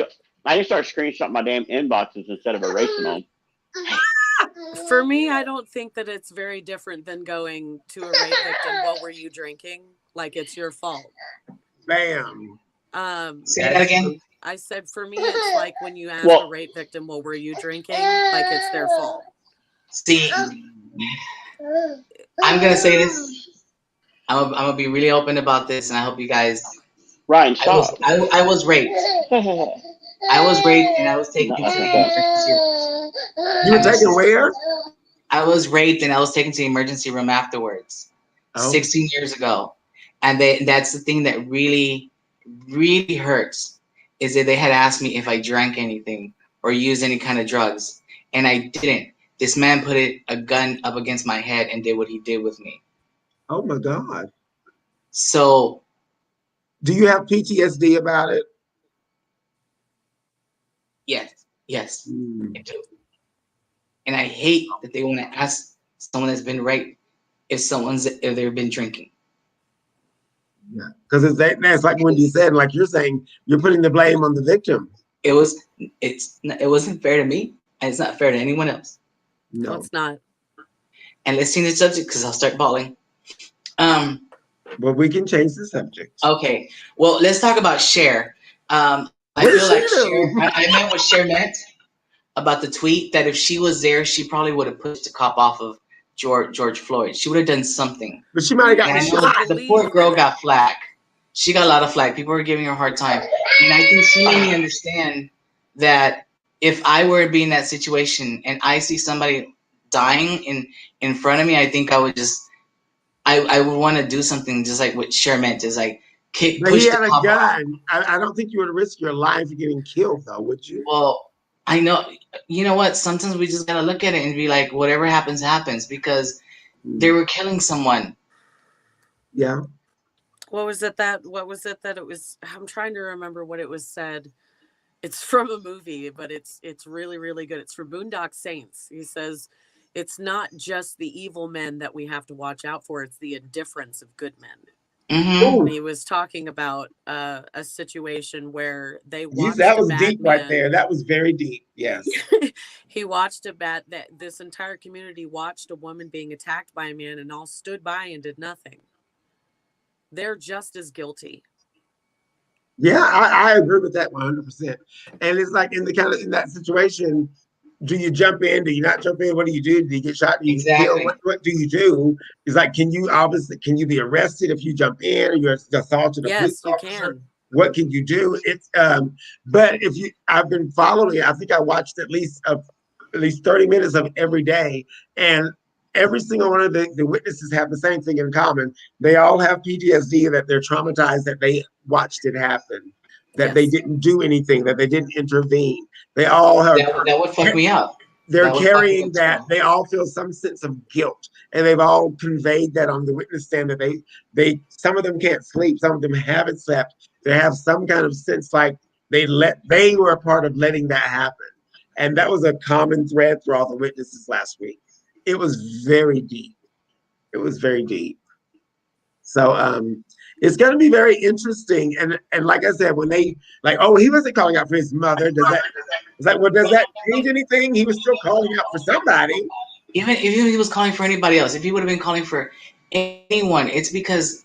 I need to start screenshotting my damn inboxes instead of erasing them. For me, I don't think that it's very different than going to a rape victim. What were you drinking? Like it's your fault. Bam. Say that again. I said for me, it's like when you ask a rape victim, "What were you drinking?" Like it's their fault. See, I'm gonna say this. I'm gonna be really open about this, and I hope you guys. Ryan, stop. I was raped. I was raped, and I was taken to the emergency room. You were taken where? I was raped, and I was taken to the emergency room afterwards. 16 years ago, and that's the thing that really, really hurts is that they had asked me if I drank anything or used any kind of drugs, and I didn't. This man put a gun up against my head and did what he did with me. Oh my God. So. Do you have PTSD about it? Yes. I do. And I hate that they want to ask someone that's been raped if they've been drinking. Yeah, because that's like when you said, like you're saying, you're putting the blame on the victim. It wasn't fair to me, and it's not fair to anyone else. No, it's not. And let's change the subject because I'll start bawling. Well, we can change the subject. Okay. Well, let's talk about Cher. I feel like Cher. I meant what Cher meant about the tweet. That if she was there, she probably would have pushed the cop off of George Floyd. She would have done something. But she might have gotten shot. The poor girl got flack. She got a lot of flack. People were giving her a hard time, and I think she made me understand that if I were to be in that situation and I see somebody dying in front of me, I think I would just. I would want to do something just like what Cher meant is like push he had the a cop gun. I don't think you would risk your life getting killed, though, would you? Well, I know. You know what? Sometimes we just gotta look at it and be like, whatever happens, happens, because they were killing someone. Yeah. What was it that it was? I'm trying to remember what it was said. It's from a movie, but it's really, really good. It's from Boondock Saints. He says, it's not just the evil men that we have to watch out for. It's the indifference of good men. Mm-hmm. And he was talking about a situation where they watched that was deep right there. That was very deep. Yes. He watched that this entire community watched a woman being attacked by a man and all stood by and did nothing. They're just as guilty. Yeah, I agree with that 100%. And it's like in that situation, do you jump in? Do you not jump in? What do you do? Do you get shot? Do you kill? What do you do? It's like, can you be arrested if you jump in or you're assaulted? Yes, you can. What can you do? It's but I've been following. I think I watched at least 30 minutes of it every day, and every single one of the witnesses have the same thing in common. They all have PTSD, that they're traumatized, that they watched it happen, that they didn't do anything, that they didn't intervene. They all have. That would fuck me up. They're carrying that. They all feel some sense of guilt, and they've all conveyed that on the witness stand. That they some of them can't sleep. Some of them haven't slept. They have some kind of sense like they were a part of letting that happen, and that was a common thread through all the witnesses last week. It was very deep. It was very deep. So it's going to be very interesting. And like I said, when they like, oh, he wasn't calling out for his mother. Does that? It's like, well, does that change anything? He was still calling out for somebody. Even if he was calling for anybody else, if he would have been calling for anyone, it's because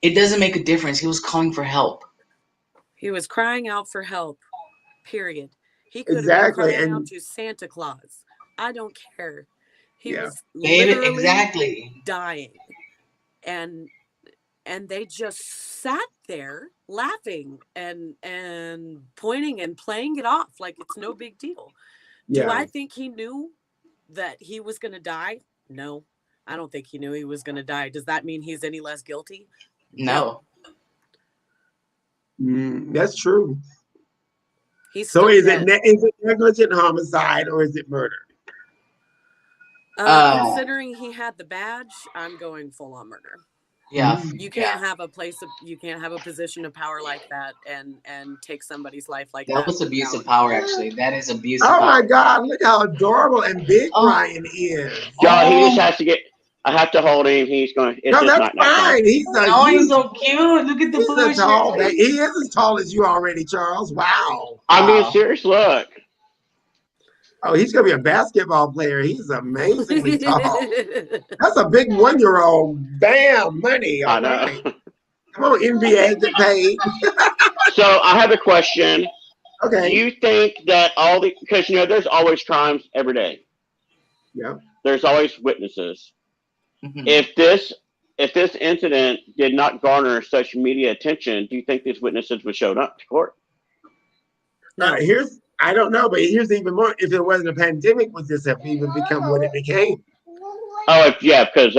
it doesn't make a difference. He was calling for help. He was crying out for help. Period. He could have been Exactly. crying out And to Santa Claus. I don't care. He yeah, was David, literally exactly. dying. And they just sat there laughing and pointing and playing it off like it's no big deal. Do yeah. I think he knew that he was going to die? No. I don't think he knew he was going to die. Does that mean he's any less guilty? No. That's true. He's So still is dead. is it negligent homicide or is it murder? Considering he had the badge, I'm going full on murder. Yeah. You can't have a you can't have a position of power like that and take somebody's life like That that. was abuse of without- power, actually. That is abuse of Oh power. my God! Look how adorable and big Oh. Ryan is. Y'all, he just has to get. I have to hold him. He's going. It's No, just that's not time. fine. He's Oh, he's so cute. Look at the he's a bush. tall baby. He is as tall as you already, Charles. Wow. I'm being Wow. serious. Look. Oh, he's gonna be a basketball player. He's amazingly tall. That's a big 1-year-old. Bam, money. I All know. right. Come on, NBA, get paid. So I have a question. Do Okay. you think that all the because there's always crimes every day. Yeah. There's always witnesses. Mhm. If this incident did not garner such media attention, do you think these witnesses would show up to court? No. I don't know, but here's even more. If it wasn't a pandemic, would this have even become what it became? Oh, yeah, because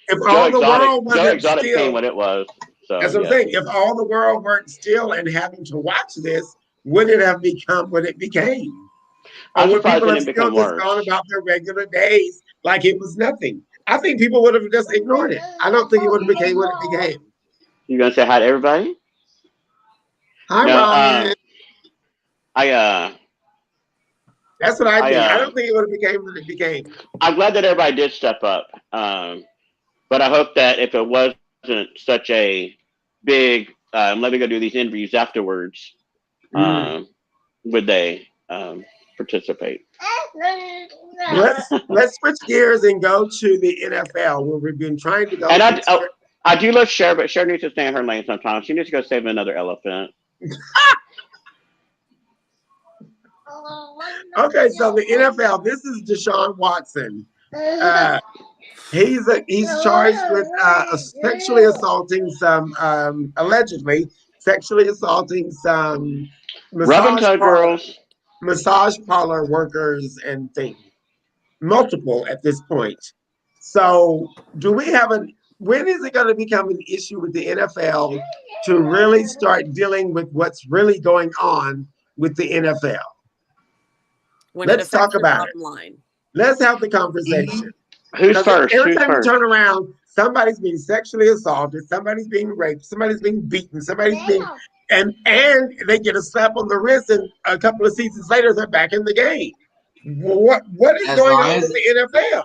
If all the world Joe wasn't Exotic became still, what it was. So that's what I'm saying. If all the world weren't still and having to watch this, would it have become what it became? Or I'm would surprised people it have didn't still become just worse. gone about their regular days like it was nothing? I think people would have just ignored it. I don't think it would have became what it became. You gonna say hi to everybody? Hi, No, Ryan. That's what I think. I don't think it would have became what it became. I'm glad that everybody did step up. But I hope that if it wasn't such a big, let me go do these interviews afterwards, would they participate? Let's switch gears and go to the NFL where we've been trying to go. And I do love Cher, but Cher needs to stay in her lane sometimes. She needs to go save another elephant. Okay, so the NFL. This is Deshaun Watson. He's charged with sexually assaulting some allegedly sexually assaulting some Rub and girls. massage parlor workers and things, multiple at this point. So, do we have when is it going to become an issue with the NFL to really start dealing with what's really going on with the NFL? When Let's it talk affects the about bottom line. Let's have the conversation. Who's first? Every Who's time you first? turn around, somebody's being sexually assaulted, somebody's being raped, somebody's being beaten, somebody's being and they get a slap on the wrist, and a couple of seasons later they're back in the game. What is going on with the NFL?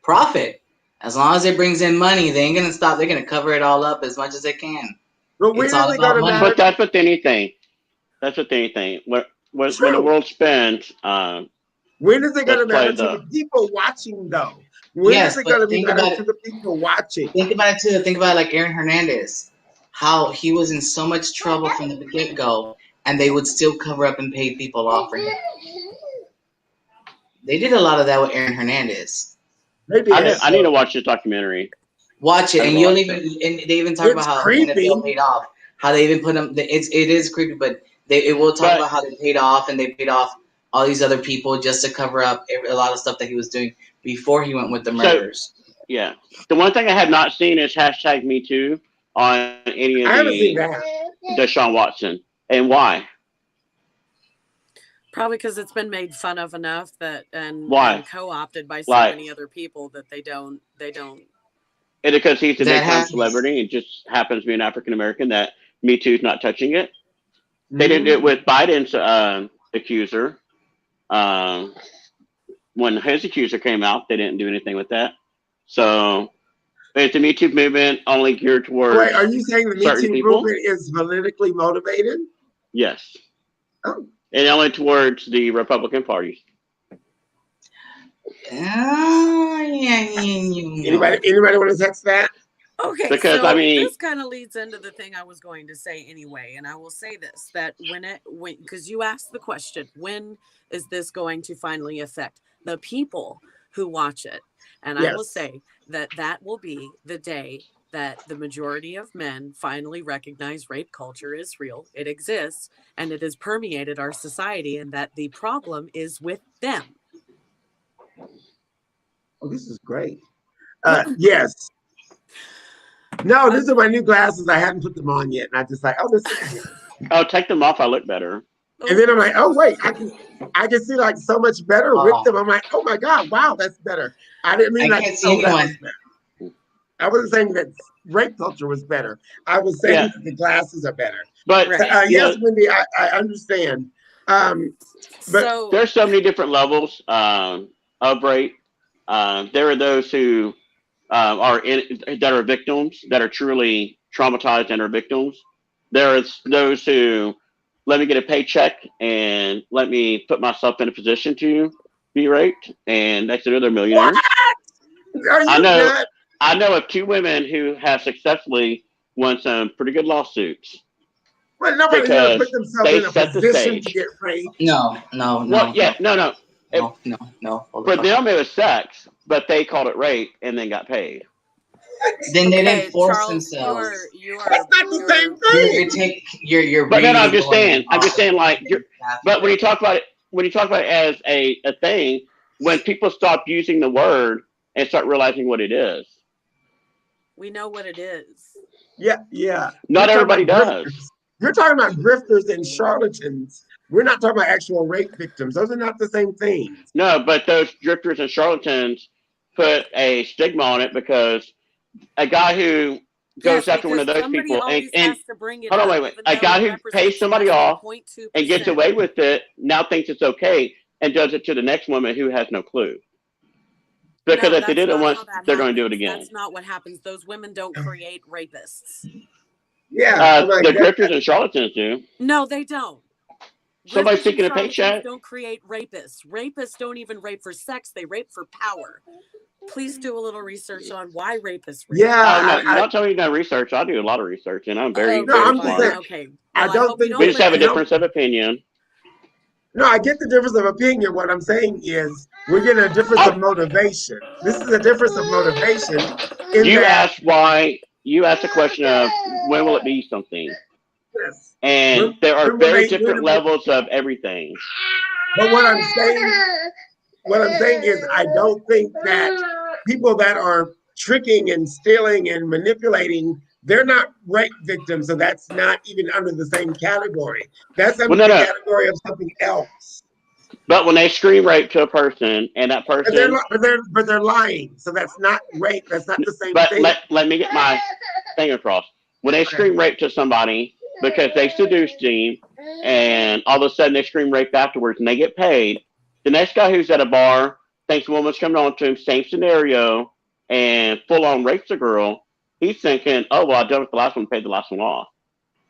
Profit. As long as it brings in money, they ain't gonna stop. They're gonna cover it all up as much as they can. But when It's is all it going to about money. matter? But that's with anything. That's with anything. When the world spins, when is it going to let's play matter to the people watching, though? When is Yes, it but going to be think better about to it. the people watching? Think about it too. Think about it like Aaron Hernandez, how he was in so much trouble from the get go, and they would still cover up and pay people off for him. They did a lot of that with Aaron Hernandez. They did. I need to watch this documentary. Watch it, I and will you'll watch even it. and they even talk It's about how creepy. the NFL paid off. How they even put them. It is creepy, but it will talk about how they paid off, and they paid off all these other people just to cover up a lot of stuff that he was doing before he went with the murders. Yeah. The one thing I have not seen is hashtag Me Too on any of I haven't seen the that. Deshaun Watson. And why? Probably because it's been made fun of enough and co-opted by so many other people that they don't. And because he's a That big time happens. celebrity, it just happens to be an African American that Me Too's not touching it. They didn't do it with Biden's accuser. When his accuser came out, they didn't do anything with that. So Is the Me Too movement only geared towards Wait, are you saying the Me certain Too people? movement is politically motivated? Yes. Oh, And only towards the Republican Party. anybody want to text that? Okay, Because, so I mean- this kind of leads into the thing I was going to say anyway, and I will say this, that because you asked the question, when is this going to finally affect the people who watch it? And I will Yes. say that will be the day that the majority of men finally recognize rape culture is real, it exists, and it has permeated our society, and that the problem is with them. Oh, this is great. Yes. No, these are my new glasses. I haven't put them on yet, and I just like, oh, this is cute. Oh, take them off. I look better. And then I'm like, oh wait, I can see like so much better with them. I'm like, oh my god, wow, that's better. I didn't mean I like, can't see oh, that anyone. was better. I wasn't saying that rape culture was better. I was saying that the glasses are better. But Right. Yes, Wendy, I understand. But So there's so many different levels of rape. There are those who that are victims, that are truly traumatized and are victims. There is those who let me get a paycheck and let me put myself in a position to be raped, and next thing you know, they're millionaires. are you not? I know of 2 women who have successfully won some pretty good lawsuits. Well, nobody ever Because put themselves they in a set the position stage. to get raped. No. Well, yeah, no. For them, it was sex, but they called it rape and then got paid. Then they didn't okay, force Charles, themselves. you That's are not the same thing. You're But really no, I'm just saying, like, you're, but when you talk about it as a thing, when people stop using the word and start realizing what it is, we know what it is. Yeah. not everybody does. You're talking about grifters and charlatans. We're not talking about actual rape victims. Those are not the same things. No, but those drifters and charlatans put a stigma on it because a guy who goes after one of those people and has to bring it hold on, up, wait. even A though guy it who represents pays somebody less than off 0.2%. and gets away with it now thinks it's okay and does it to the next woman who has no clue. Because if they did it once, they're going to do it again. That's not what happens. Those women don't create rapists. Yeah. The drifters and charlatans do. No, they don't. Somebody Grifters seeking and a paycheck don't create rapists. Rapists don't even rape for sex. They rape for power. Please do a little research on why rapists rape. Yeah. No, not telling you no research. I do a lot of research, and I'm very, No, very I'm smart. just saying. Okay. Well, I don't think we just have a difference of opinion. No, I get the difference of opinion. What I'm saying is we're getting a difference of motivation. This is a difference of motivation. You asked the question of when will it be something? Yes. And there are very different levels of everything. But what I'm saying is I don't think that people that are tricking and stealing and manipulating, they're not rape victims, so that's not even under the same category. That's under the category of something else. But when they scream rape to a person and that person, but they're lying, so that's not rape. That's not the same thing. But let me get my thing across. When they scream rape to somebody because they seduced him, and all of a sudden they scream rape afterwards and they get paid, the next guy who's at a bar thinks a woman's coming on to him, same scenario, and full on rapes a girl. He's thinking, oh, well, I done with the last one, paid the last one off.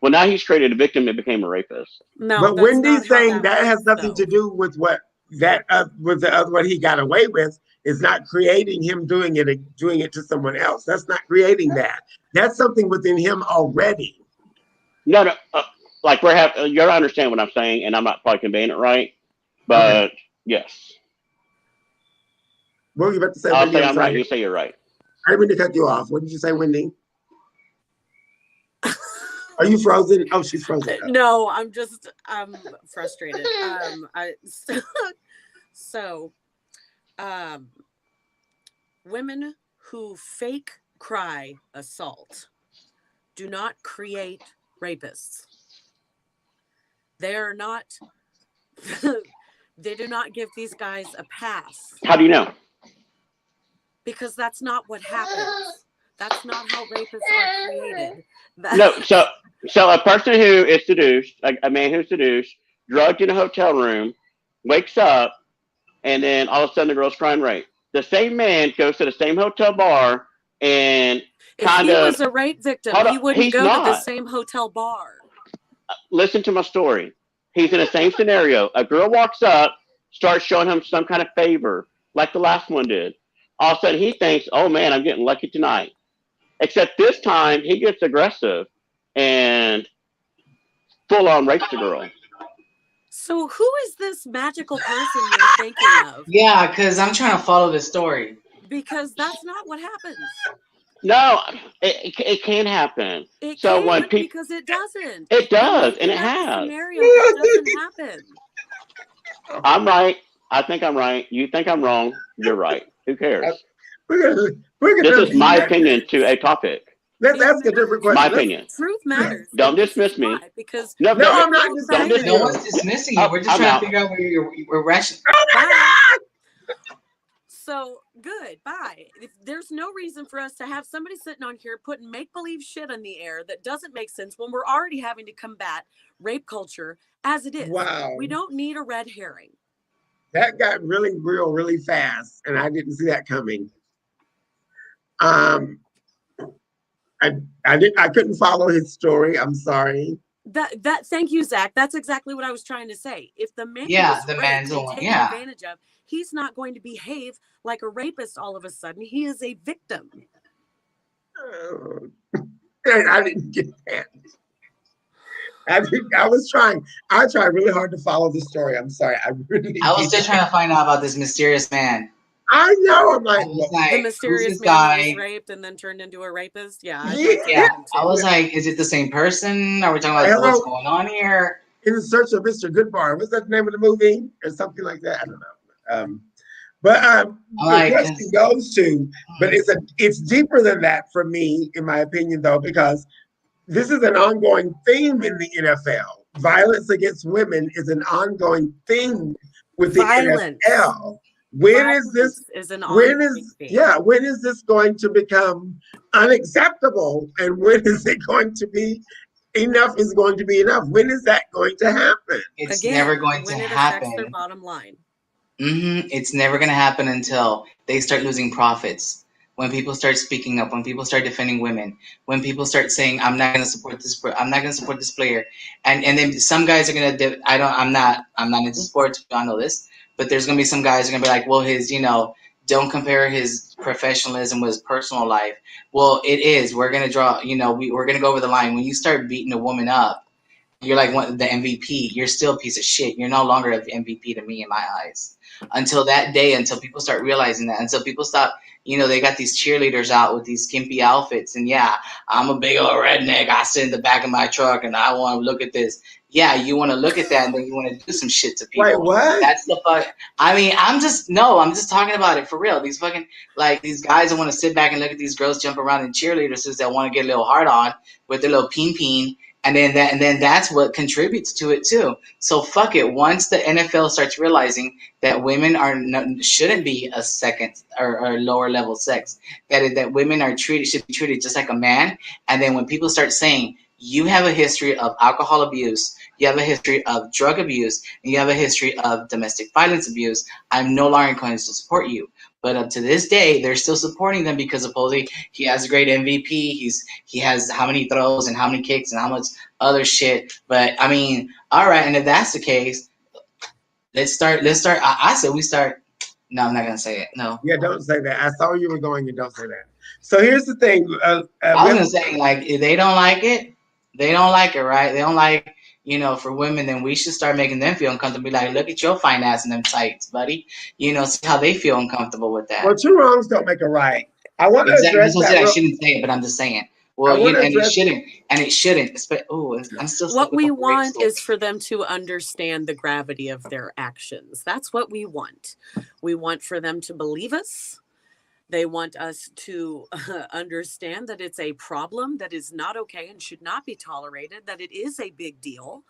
Well, now he's created a victim and became a rapist. No, but Wendy's saying that has nothing to do with what what he got away with. Is not creating him doing it to someone else. That's not creating that. That's something within him already. No. Like you gotta understand what I'm saying, and I'm not probably conveying it right, but yes. What were you about to say? I'll Wendy? say I'm right. You say you're right. I didn't mean to cut you off. What did you say, Wendy? Are you frozen? Oh, she's frozen. No, I'm frustrated. Women who fake cry assault do not create rapists. They are not. They do not give these guys a pass. How do you know? Because that's not what happens. That's not how rapists are created. No, so a person who is seduced, a man who's seduced, drugged in a hotel room, wakes up, and then all of a sudden the girl's crying rape. The same man goes to the same hotel bar and If kind he of was a rape victim, hold he on. wouldn't He's go to the not. same hotel bar. Listen to my story. He's in the same scenario. A girl walks up, starts showing him some kind of favor, like the last one did. All of a sudden, he thinks, "Oh man, I'm getting lucky tonight." Except this time, he gets aggressive and full on rapes the girl. So who is this magical person you're thinking of? Yeah, because I'm trying to follow the story. Because that's not what happens. No, it can happen. It So when can't people, because it doesn't. it You're does, and making it up a has. scenario that doesn't happen. I'm right. I think I'm right. You think I'm wrong. You're right. Who cares? We're This gonna is It my let, opinion to matters. a topic. let's It ask a different matters. My question. Let's opinion. Truth matters. Don't And this is dismiss me. why. Because No, no, don't, I'm not people don't dismissing cry. No dismiss you. me. one's dismissing you. Oh, We're just I'm trying to out. figure out where you're rational. Bye. So good. Bye. If there's no reason for us to have somebody sitting on here putting make believe shit in the air that doesn't make sense when we're already having to combat rape culture as it is. Wow, We don't need a red herring. that got really real really fast, and I didn't see that coming. Um, I couldn't follow his story. I'm sorry. That thank you, Zach. That's exactly what I was trying to say. If the man Yeah, was the man's raped the and one. taken Yeah. advantage of, he's not going to behave like a rapist all of a sudden. He is a victim. I didn't get that. I was trying. I tried really hard to follow the story. I'm sorry. I really I was did. just trying to find out about this mysterious man. I know. I'm I like, was well, The like, who's mysterious this man that was guy? raped and then turned into a rapist. Yeah, I'd yeah. like to Yeah, meet him I too. was like, is it the same person? Are we talking about what's Hello, going on here? In Search of Mr. Goodbar. What's that the name of the movie or something like that? I don't know. But I'm the like, question goes to, but it's deeper than that for me, in my opinion, though, because this is an ongoing theme in the NFL. Violence against women is an ongoing thing with the Violence. NFL. When is this? Violence is an When ongoing is thing. yeah? When is this going to become unacceptable? And when is it going to be enough? Is going to be enough? When is that going to happen? it's Again, never going to when it affects their happen. bottom line. It's never going to happen until they start losing profits. When people start speaking up, when people start defending women, when people start saying, "I'm not going to support this. I'm not going to support this player," and then some guys are going to. I'm not into sports. I know this, but there's going to be some guys who are going to be like, "Well, don't compare his professionalism with his personal life." Well, it is. We're going to draw. We're going to go over the line. When you start beating a woman up, you're like the MVP. You're still a piece of shit. You're no longer an MVP to me in my eyes. Until that day, until people start realizing that, until people stop, they got these cheerleaders out with these skimpy outfits, and yeah, I'm a big old redneck. I sit in the back of my truck and I want to look at this. Yeah, you want to look at that, and then you want to do some shit to people. Wait, what? That's the fuck. I mean, I'm just talking about it for real. These fucking these guys that want to sit back and look at these girls jump around in cheerleaders that want to get a little hard on with their little peen. And then that's what contributes to it too. So fuck it. Once the NFL starts realizing that women shouldn't be a second or lower level sex, that women should be treated just like a man. And then when people start saying you have a history of alcohol abuse, you have a history of drug abuse, and you have a history of domestic violence abuse, I'm no longer going to support you. But up to this day, they're still supporting them because supposedly he has a great MVP. He has how many throws and how many kicks and how much other shit. But I mean, all right. And if that's the case, let's start. I said we start. No, I'm not gonna say it. No. Yeah, don't say that. I saw you were going, and don't say that. So here's the thing. I was gonna say, like, if they don't like it, right? They don't like, for women, then we should start making them feel uncomfortable. Be like, look at your fine ass in them tights, buddy. See how they feel uncomfortable with that. Well, two wrongs don't make a right. I want to Exactly. address that. I shouldn't say it, but I'm just saying. Well, it shouldn't. Oh, I'm still stuck What with we the rape want story. is for them to understand the gravity of their actions. That's what we want. We want for them to believe us. They want us to understand that it's a problem that is not okay and should not be tolerated, that it is a big deal.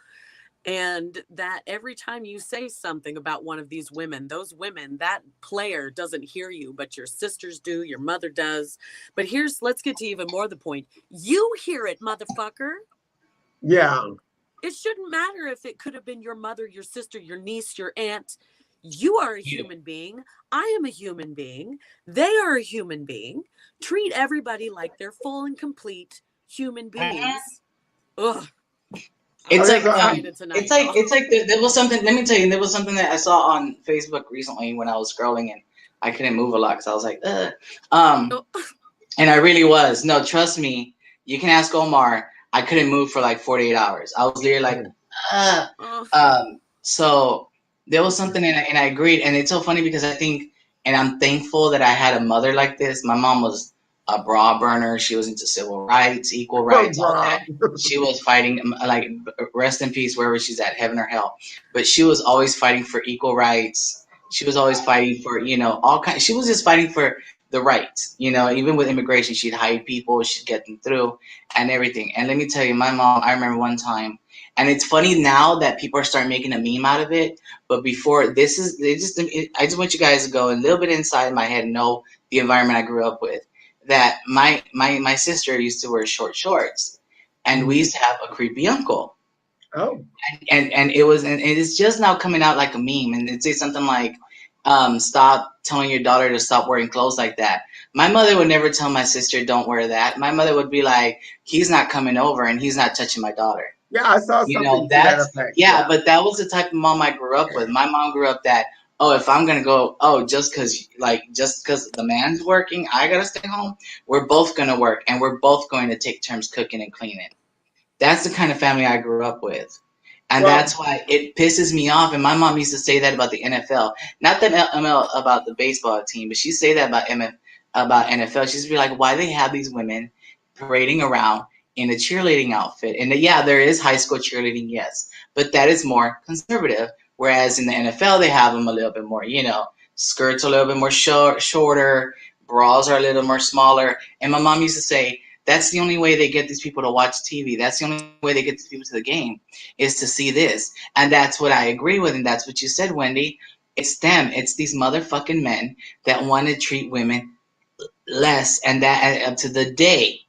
And that every time you say something about one of these women, those women, that player doesn't hear you, but your sisters do, your mother does. But let's get to even more the point. You hear it, motherfucker. Yeah. It shouldn't matter if it could have been your mother, your sister, your niece, your aunt. You are a human being. I am a human being. They are a human being. Treat everybody like they're full and complete human beings. Ugh. It's Okay, like so it's like there was something. Let me tell you, there was something that I saw on Facebook recently when I was scrolling and I couldn't move a lot because I was like, ugh. Oh. And I really was. No, trust me. You can ask Omar. I couldn't move for like 48 hours. I was literally like, ugh. So there was something, and I agreed. And it's so funny because I think, and I'm thankful that I had a mother like this. My mom was a bra burner. She was into civil rights, equal rights, all that. She was fighting, like, rest in peace wherever she's at, heaven or hell. But she was always fighting for equal rights. She was always fighting for, all kinds. She was just fighting for the rights. Even with immigration, she'd hide people, she'd get them through, and everything. And let me tell you, my mom, I remember one time. And it's funny now that people are starting making a meme out of it. But before, I just want you guys to go a little bit inside my head and know the environment I grew up with. That my sister used to wear short shorts, and we used to have a creepy uncle. Oh. And it is just now coming out like a meme, and it'd say something like, stop telling your daughter to stop wearing clothes like that. My mother would never tell my sister, don't wear that. My mother would be like, he's not coming over and he's not touching my daughter. Yeah, I saw something to that effect. Yeah, but that was the type of mom I grew up with. My mom grew up that, if I'm gonna go, just because the man's working, I gotta stay home. We're both gonna work, and we're both going to take turns cooking and cleaning. That's the kind of family I grew up with. And that's why it pisses me off. And my mom used to say that about the NFL. Not the ML about the baseball team, but she'd say that about NFL. She'd be like, why they have these women parading around in a cheerleading outfit? And yeah, there is high school cheerleading, yes. But that is more conservative. Whereas in the NFL, they have them a little bit more, skirts a little bit more shorter, bras are a little more smaller. And my mom used to say, that's the only way they get these people to watch TV. That's the only way they get these people to the game, is to see this. And that's what I agree with. And that's what you said, Wendy. It's them. It's these motherfucking men that want to treat women less. And that up to the day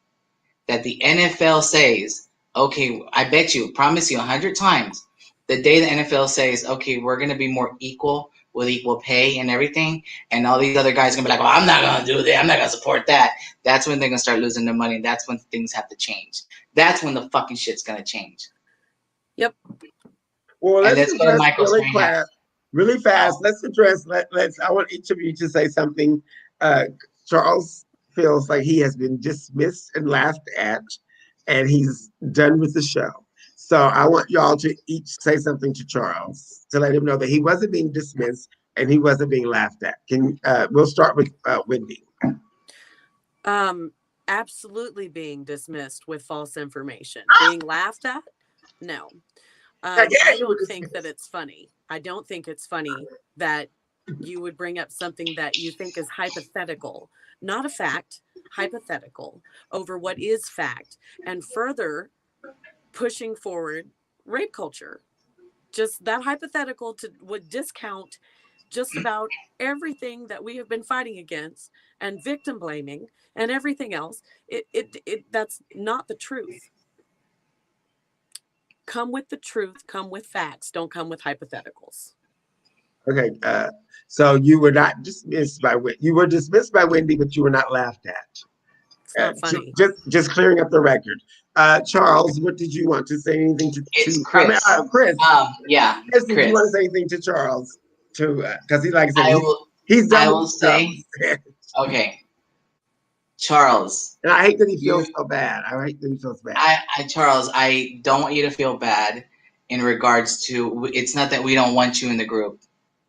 that the NFL says, okay, I bet you, promise you 100 times, the day the NFL says, okay, we're going to be more equal with equal pay and everything, and all these other guys are going to be like, well, I'm not going to do that. I'm not going to support that. That's when they're going to start losing their money. That's when things have to change. That's when the fucking shit's going to change. Yep. Well, let's address really fast. Let's address, I want each of you to say something. Charles feels like he has been dismissed and laughed at, and he's done with the show. So I want y'all to each say something to Charles to let him know that he wasn't being dismissed and he wasn't being laughed at. We'll start with Wendy. Absolutely being dismissed with false information. Being laughed at? No. I don't think that it's funny. I don't think it's funny that you would bring up something that you think is hypothetical, not a fact, hypothetical, over what is fact, and further pushing forward rape culture. Just that hypothetical would discount just about everything that we have been fighting against, and victim blaming and everything else. That's not the truth. Come with the truth, come with facts, don't come with hypotheticals. Okay, so you were not dismissed you were dismissed by Wendy, but you were not laughed at. It's not funny. Just clearing up the record. Charles, what did you want to say? Anything to Chris? Chris. Yeah. Chris, did you want to say anything to Charles? Because he likes it. He's done. I will say. Okay, Charles. And I hate that he feels so bad. Charles, I don't want you to feel bad in regards to. It's not that we don't want you in the group.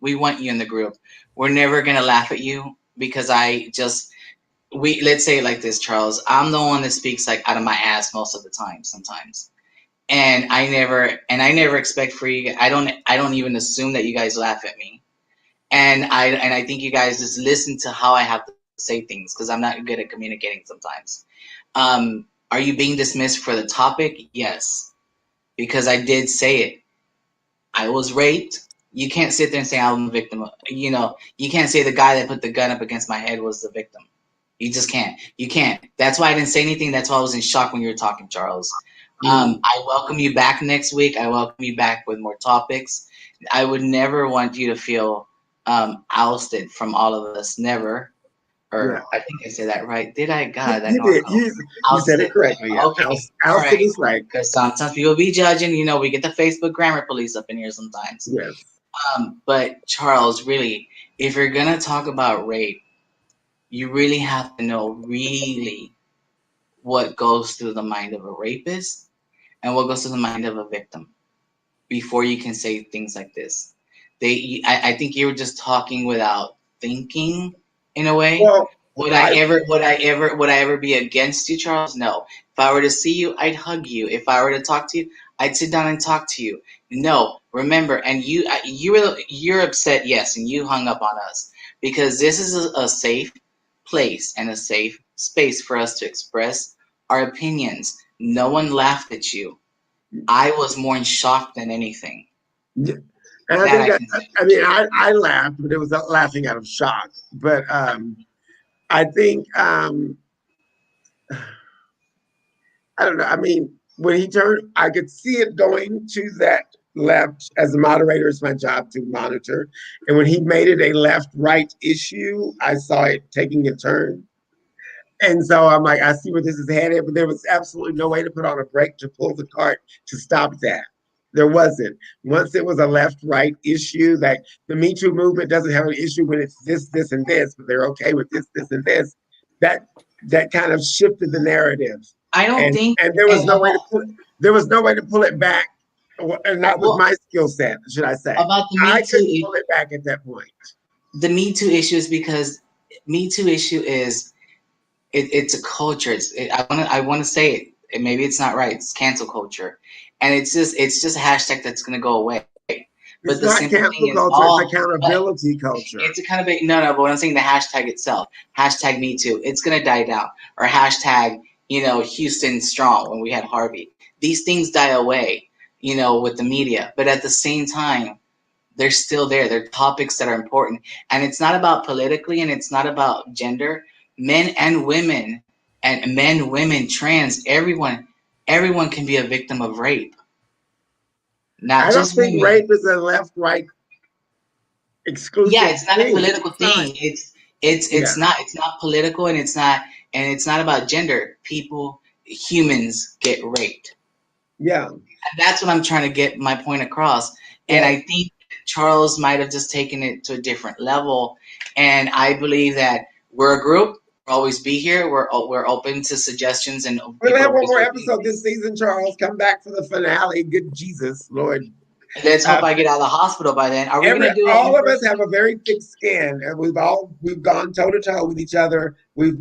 We want you in the group. We're never gonna laugh at you because let's say it like this, Charles. I'm the one that speaks like out of my ass most of the time, sometimes, and I never expect for you. I don't even assume that you guys laugh at me, and I think you guys just listen to how I have to say things because I'm not good at communicating sometimes. Are you being dismissed for the topic? Yes, because I did say it. I was raped. You can't sit there and say I'm a victim. You can't say the guy that put the gun up against my head was the victim. You just can't. You can't. That's why I didn't say anything. That's why I was in shock when you were talking, Charles. I welcome you back next week. I welcome you back with more topics. I would never want you to feel ousted from all of us. Never. Or Yeah. I think I said that right. Did I? God, I You know I'm did. going. You said it Ousted. correctly. Yeah. Okay. All Ousted right. is right. Because sometimes people be judging. You know, we get the Facebook grammar police up in here sometimes. Yes. But Charles, really, if you're gonna talk about rape, you really have to know really what goes through the mind of a rapist and what goes through the mind of a victim before you can say things like this. I think you were just talking without thinking in a way. Well, Would I I ever be against you, Charles? No. If I were to see you, I'd hug you. If I were to talk to you, I'd sit down and talk to you. No, remember, and you're upset, yes, and you hung up on us because this is a safe place and a safe space for us to express our opinions. No one laughed at you. I was more in shock than anything. yeah, and I That think I that can say I for mean sure. I laughed, but it was laughing out of shock. But I think I don't know. I mean, when he turned, I could see it going to that left. As a moderator, it's my job to monitor. And when he made it a left-right issue, I saw it taking a turn. And so I'm like, I see where this is headed, but there was absolutely no way to put on a brake to pull the cart to stop that. There wasn't. Once it was a left-right issue, that the Me Too movement doesn't have an issue when it's this, this, and this, but they're okay with this, this, and this. That that kind of shifted the narrative, I don't think, and there was no way to pull there was no way to pull it back, and not with well, my skill set, should I say? about the I Me couldn't Too. pull it back at that point. The Me Too issue is because Me Too issue is it's a culture. I want to say it. And maybe it's not right. It's cancel culture, and it's just a hashtag that's gonna go away. But It's the not simple thing cancel is culture; it's all. But accountability culture. it's a kind of a no. But I'm saying the hashtag itself, hashtag Me Too, it's gonna die down. Or hashtag Houston Strong when we had Harvey. These things die away, with the media. But at the same time, they're still there. They're topics that are important, and it's not about politically, and it's not about gender. Men and women, and men, women, trans, everyone can be a victim of rape, not I don't just think women. rape is a left-right Yeah, exclusive it's not a thing. political It's not. thing. It's Yeah, not political, and it's not about gender. Humans get raped. yeah. And that's what I'm trying to get my point across. And Well, I think Charles might have just taken it to a different level. And I believe that we're a group. We'll always be here. We're open to suggestions, and we'll people have to one raise more their episode opinions. this season, Charles. Come back for the finale. Good Jesus, Lord. Let's Uh, hope I get out of the hospital by then. Are we every gonna do it in all of us person? have a very thick skin, and we've gone toe to toe with each other. We've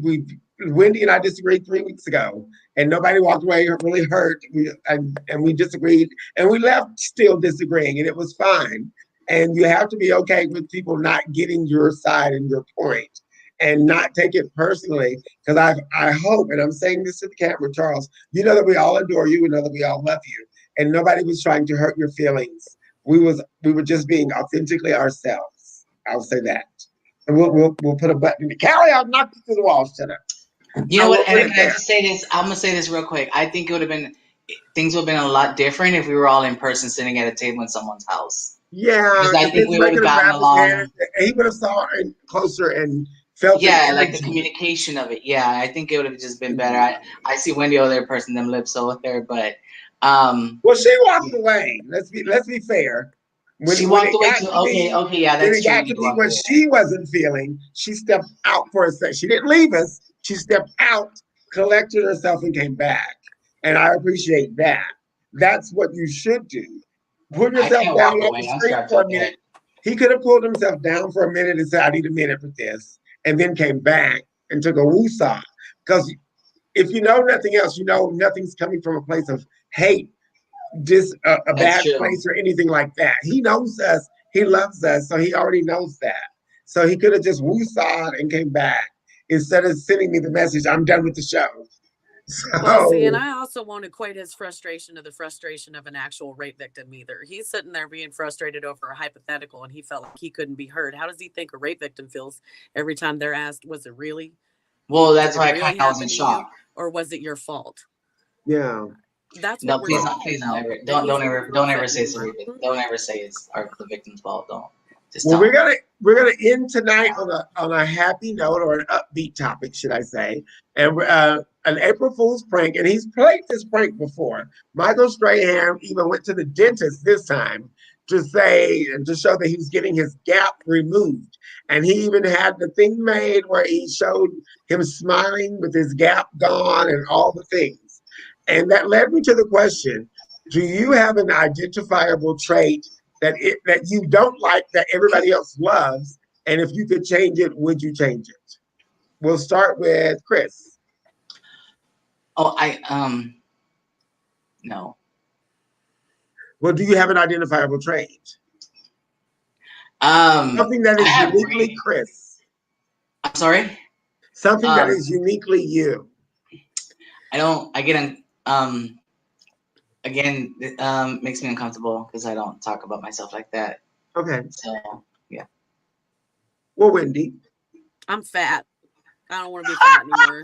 Wendy and I disagreed 3 weeks ago, and nobody walked away really hurt. And we disagreed, and we left still disagreeing, and it was fine. And you have to be okay with people not getting your side and your point, and not take it personally. Because I hope, and I'm saying this to the camera, Charles, you know that we all adore you, we know that we all love you, and nobody was trying to hurt your feelings. We were just being authentically ourselves. I'll say that. And we'll put a button. Callie, I'll knock you to the wall. Shut up. You I know will what? put And it can I there. just say this? I'm gonna say this real quick. I think it would have been things would have been a lot different if we were all in person sitting at a table in someone's house. Yeah, Because I because think then we would somebody have could have gotten grabbed his hand. along. And he would have saw her closer and felt the Yeah, like the energy. communication of it. Yeah, I think it would have just been better. Mhm. I see Wendy over there pursing them lips over there, but um, Well, she walked away. Let's be fair. When she when walked it away got too. to Okay, be okay, yeah, when that's it true. got Wendy to be walked what away. she wasn't feeling, she stepped out for a second. She didn't leave us. She stepped out, collected herself, and came back. And I appreciate that. That's what you should do. Pull I yourself can't down walk off away. the I'm screen strapped for to a a bed. minute. He could have pulled himself down for a minute and said, "I need a minute for this," and then came back and took a woosah. Because if you know nothing else, you know nothing's coming from a place of hate, a That's bad true. place or anything like that. He knows us. He loves us, so he already knows that. So he could have just woosawed and came back instead of sending me the message, "I'm done with the show." Well, see, and So I also won't equate his frustration to the frustration of an actual rape victim either. He's sitting there being frustrated over a hypothetical and he felt like he couldn't be heard. How does he think a rape victim feels every time they're asked, was it really? Well, Did that's it why I really kind of was in happen to you? shock. Or was it your fault? yeah, That's what No, we're please well, don't, talking please don't about. ever, And don't, he's don't being ever, don't ever say forfeit. it's the rapist. Don't ever say it's the victim's fault. Don't. Just Well, talk. we're gonna end tonight on a happy note or an upbeat topic, should I say? And an April Fool's prank, and he's played this prank before. Michael Strahan even went to the dentist this time to say and to show that he was getting his gap removed, and he even had the thing made where he showed him smiling with his gap gone and all the things. And that led me to the question: do you have an identifiable trait that you don't like that everybody else loves, and if you could change it, would you change it? We'll start with Chris. Oh, no. Well, do you have an identifiable trait? Something that I is have uniquely Chris. I'm sorry. Something that is uniquely you. I don't. I get again. It makes me uncomfortable because I don't talk about myself like that. Okay. So yeah. Well, Wendy. I'm fat. I don't want to be fat anymore.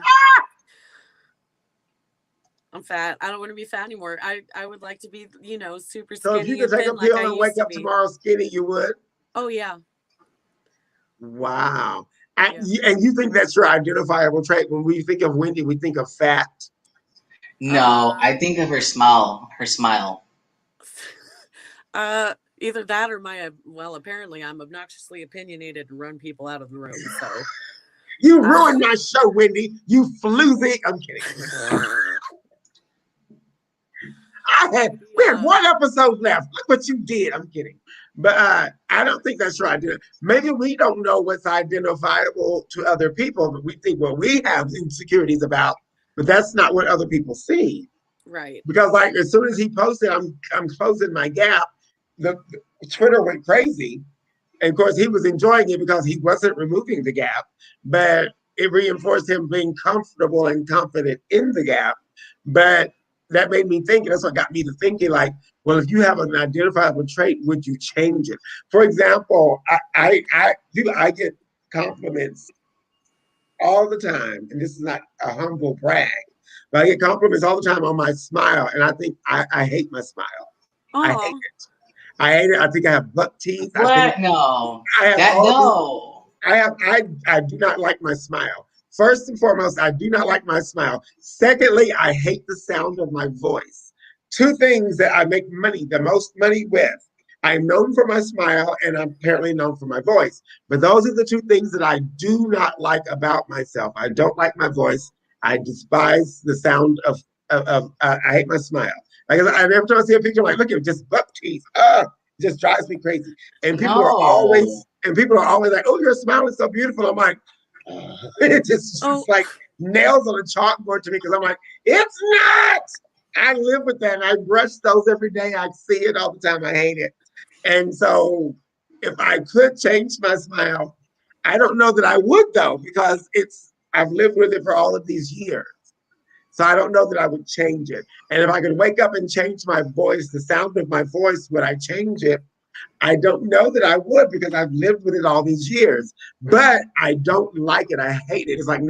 I'm fat. I don't want to be fat anymore. I would like to be, super skinny. So if you could and take a thin like pill I and wake used to up be. tomorrow skinny, you would? Oh yeah. Wow. Yeah. And you think that's your identifiable trait? When we think of Wendy, we think of fat. No, I think of her smile. Her smile. Either that or apparently I'm obnoxiously opinionated and run people out of the room. So you ruined my show, Wendy. You floozy. I'm kidding. We had one episode left. Look what you did. I'm kidding. But I don't think that's right. Maybe we don't know what's identifiable to other people, but we think what we have insecurities about, but that's not what other people see. Right. Because like as soon as he posted, I'm closing my gap, the Twitter went crazy. And of course he was enjoying it because he wasn't removing the gap, but it reinforced him being comfortable and confident in the gap. But that made me think, and that's what got me to thinking, like, well, if you have an identifiable trait, would you change it? For example, I get compliments all the time, and this is not a humble brag, but I get compliments all the time on my smile, and I think I hate my smile. I hate it. I hate it. I think I have buck teeth. What? I think No. I have that no. I do not like my smile. First and foremost, I do not like my smile. Secondly, I hate the sound of my voice. Two things that I make the most money with. I'm known for my smile and I'm apparently known for my voice. But those are the two things that I do not like about myself. I don't like my voice. I despise the sound I hate my smile. Like every time I see a picture, I'm like, look at it, just buck teeth. It just drives me crazy. And people are always like, oh, your smile is so beautiful. I'm like, it's like nails on a chalkboard to me because I'm like, it's not. I live with that. And I brush those every day. I see it all the time. I hate it. And so if I could change my smile, I don't know that I would though, because I've lived with it for all of these years. So I don't know that I would change it. And if I could wake up and change my voice, the sound of my voice, would I change it? I don't know that I would because I've lived with it all these years. But I don't like it. I hate it. It's like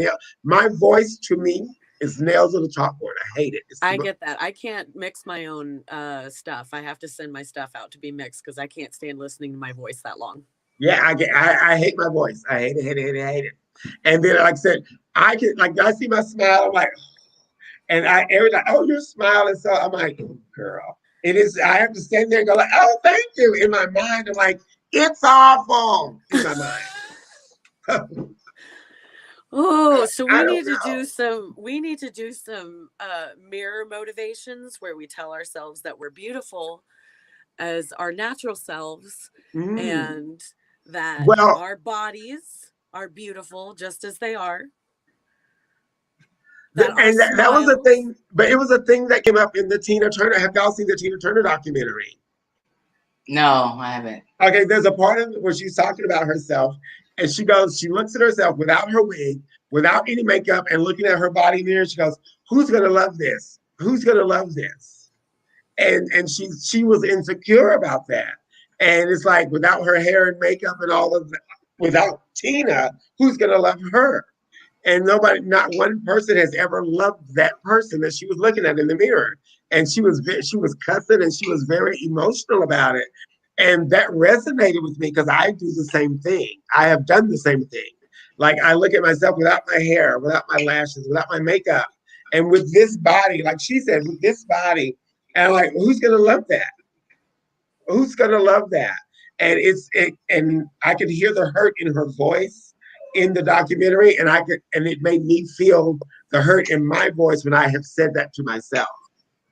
my voice to me is nails on the chalkboard. I hate it. I get that. I can't mix my own stuff. I have to send my stuff out to be mixed because I can't stand listening to my voice that long. Yeah, I hate my voice. I hate it. And then, like I said, I see my smile, I'm like, and every time, oh, you're smiling. So I'm like, oh, girl. It is, I have to stand there and go like, oh, thank you. In my mind, I'm like, it's awful. In my mind. Oh, so we need to do some mirror motivations where we tell ourselves that we're beautiful as our natural selves and that our bodies are beautiful just as they are. That was a thing, but it was a thing that came up in the Tina Turner. Have y'all seen the Tina Turner documentary? No, I haven't. Okay, there's a part of it where she's talking about herself, and she looks at herself without her wig, without any makeup, and looking at her body mirror. She goes, "Who's gonna love this? Who's gonna love this?" And she was insecure about that, and it's like without her hair and makeup and all of that, without Tina, who's gonna love her? And not one person has ever loved that person that she was looking at in the mirror. And she was cussing and she was very emotional about it. And that resonated with me because I do the same thing. I have done the same thing. Like I look at myself without my hair, without my lashes, without my makeup, and with this body, like she said, with this body, and I'm like, who's gonna love that? Who's gonna love that? And I could hear the hurt in her voice in the documentary, and it made me feel the hurt in my voice when I have said that to myself.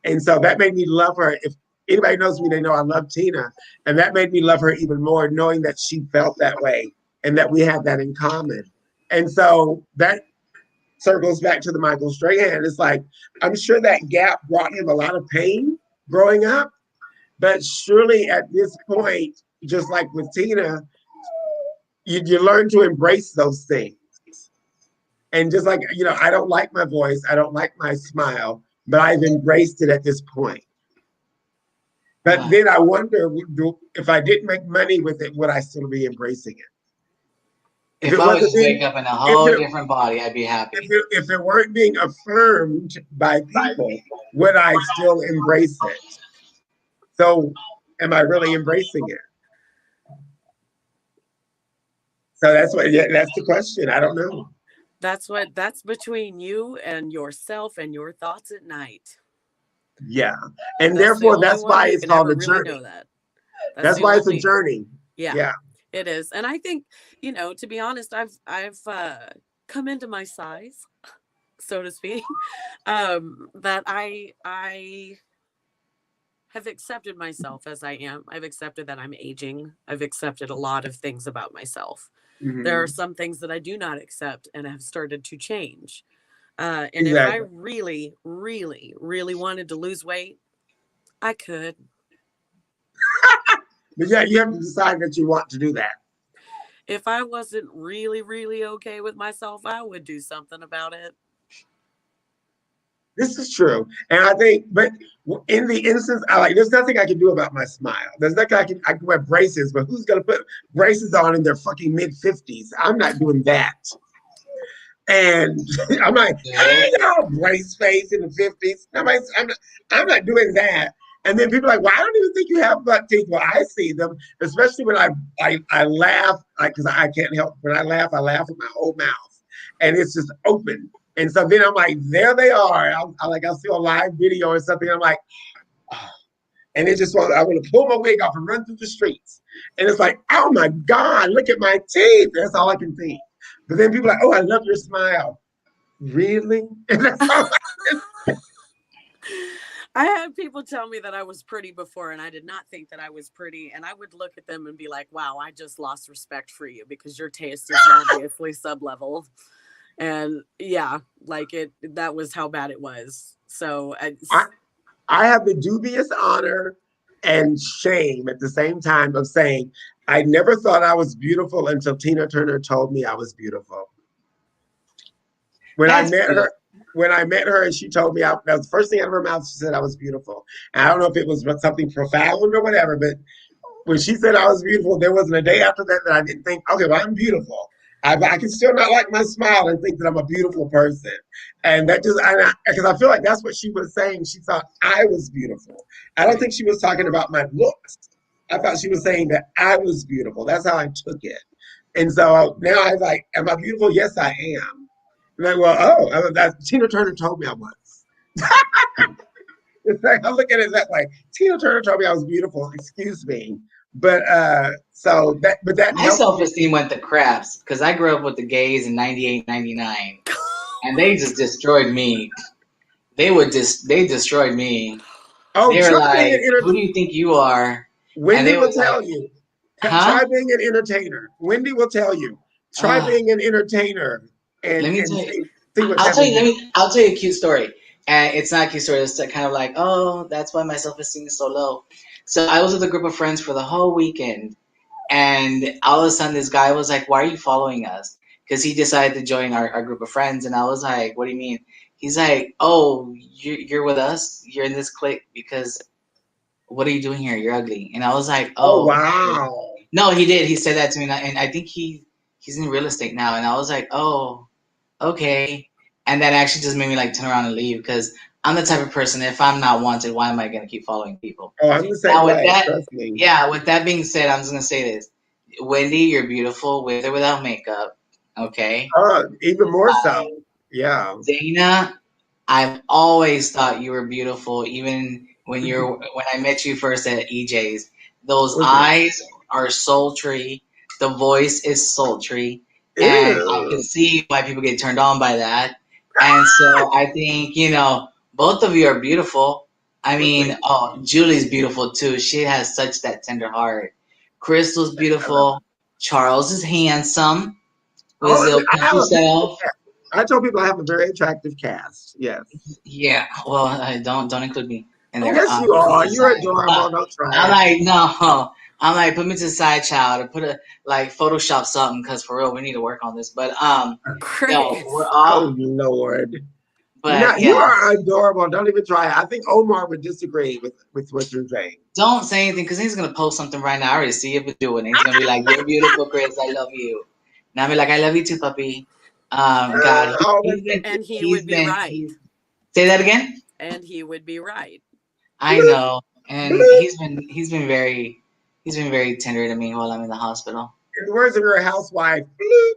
And so that made me love her. If anybody knows me, they know I love Tina. And that made me love her even more, knowing that she felt that way and that we had that in common. And so that circles back to the Michael Strahan. It's like, I'm sure that gap brought him a lot of pain growing up. But surely at this point, just like with Tina, you learn to embrace those things. And just like, I don't like my voice, I don't like my smile, but I've embraced it at this point. But then I wonder, if I didn't make money with it, would I still be embracing it? If I would just wake up in a whole different body, I'd be happy. If it weren't being affirmed by people, would I still embrace it? So am I really embracing it? So that's the question. I don't know. That's between you and yourself and your thoughts at night. Yeah. And therefore that's why it's called a journey. Know that. That's why it's a journey. Yeah. It is. And I think, to be honest, I've come into my size, so to speak, that I have accepted myself as I am. I've accepted that I'm aging. I've accepted a lot of things about myself. Mm-hmm. There are some things that I do not accept and have started to change. And exactly. If I really, really, really wanted to lose weight, I could. But yeah, you have to decide that you want to do that. If I wasn't really, really okay with myself, I would do something about it. This is true. And I think, but in the instance, there's nothing I can do about my smile. There's nothing I can wear braces, but who's going to put braces on in their fucking mid-50s? I'm not doing that. And I'm like, hey, y'all, brace face in the 50s. I'm not doing that. And then people are like, well, I don't even think you have butt teeth. Well, I see them, especially when I laugh, because I can't help. When I laugh with my whole mouth. And it's just open. And so then I'm like, there they are. I'll see a live video or something. I'm like, oh. And I want to pull my wig off and run through the streets. And it's like, oh my God, look at my teeth. That's all I can think. But then people are like, oh, I love your smile. Really? And that's all I had people tell me that I was pretty before, and I did not think that I was pretty. And I would look at them and be like, wow, I just lost respect for you because your taste is obviously sub-level. And yeah, that was how bad it was. So I have the dubious honor and shame at the same time of saying, I never thought I was beautiful until Tina Turner told me I was beautiful. When I met her and she told me, that was the first thing out of her mouth, she said I was beautiful. And I don't know if it was something profound or whatever, but when she said I was beautiful, there wasn't a day after that I didn't think, okay, well, I'm beautiful. I can still not like my smile and think that I'm a beautiful person. And that because I feel like that's what she was saying. She thought I was beautiful. I don't think she was talking about my looks. I thought she was saying that I was beautiful. That's how I took it. And so now I'm like, am I beautiful? Yes, I am. And I'm like, Tina Turner told me I was. It's like, I look at it that way. Tina Turner told me I was beautiful. Excuse me. But my self-esteem went to craps because I grew up with the gays in 98, 99, and they just destroyed me. They destroyed me. Oh, they were like, who do you think you are? Wendy will tell you. Try being an entertainer. Wendy will tell you. Try being an entertainer. And let me tell you. I'll tell you a cute story. And it's not a cute story. It's kind of like, oh, that's why my self-esteem is so low. So I was with a group of friends for the whole weekend, and all of a sudden this guy was like, why are you following us? Because he decided to join our group of friends, and I was like, what do you mean? He's like, oh, you're with us? You're in this clique because what are you doing here? You're ugly. And I was like, oh wow. No, he did. He said that to me, and I think he's in real estate now. And I was like, oh, okay. And that actually just made me turn around and leave because I'm the type of person, if I'm not wanted, why am I going to keep following people? Oh, I'm the same Now, with way. that, Trust me. yeah, with that being said, I'm just going to say this. Wendy, you're beautiful with or without makeup. Okay. Even more so. Yeah. Dana, I've always thought you were beautiful, even when I met you first at EJ's. Those eyes are sultry. The voice is sultry. And I can Ew. see why people get turned on by that. And so I think, both of you are beautiful. I Well, mean, thank oh, Julie's beautiful too. She has such that tender heart. Crystal's you. I love beautiful. Charles is handsome with his Oh, little I have country a beautiful self. cast. I told people I have a very attractive cast. Yes. Yeah, well, don't include me in Oh there. Yes, you Put me are. to the You're side. adorable. Don't try I'm it. like, no. I'm like, put me to the side, child, or put a Photoshop something, because for real, we need to work on this. But no, we're Chris. all. Oh, Lord. No, But you yeah, are adorable. Don't even try it. I think Omar would disagree with what you're saying. don't say anything because he's gonna post something right now. I already see it doing. He's gonna be like, "You're beautiful, Chris. I love you." And I'll be like, "I love you too, puppy." God, Oh, he's been And he he's would be been. right. Say that again. And he would be right. I bloop, know, and bloop. he's been very tender to me while I'm in the hospital. In the words of your housewife, bloop.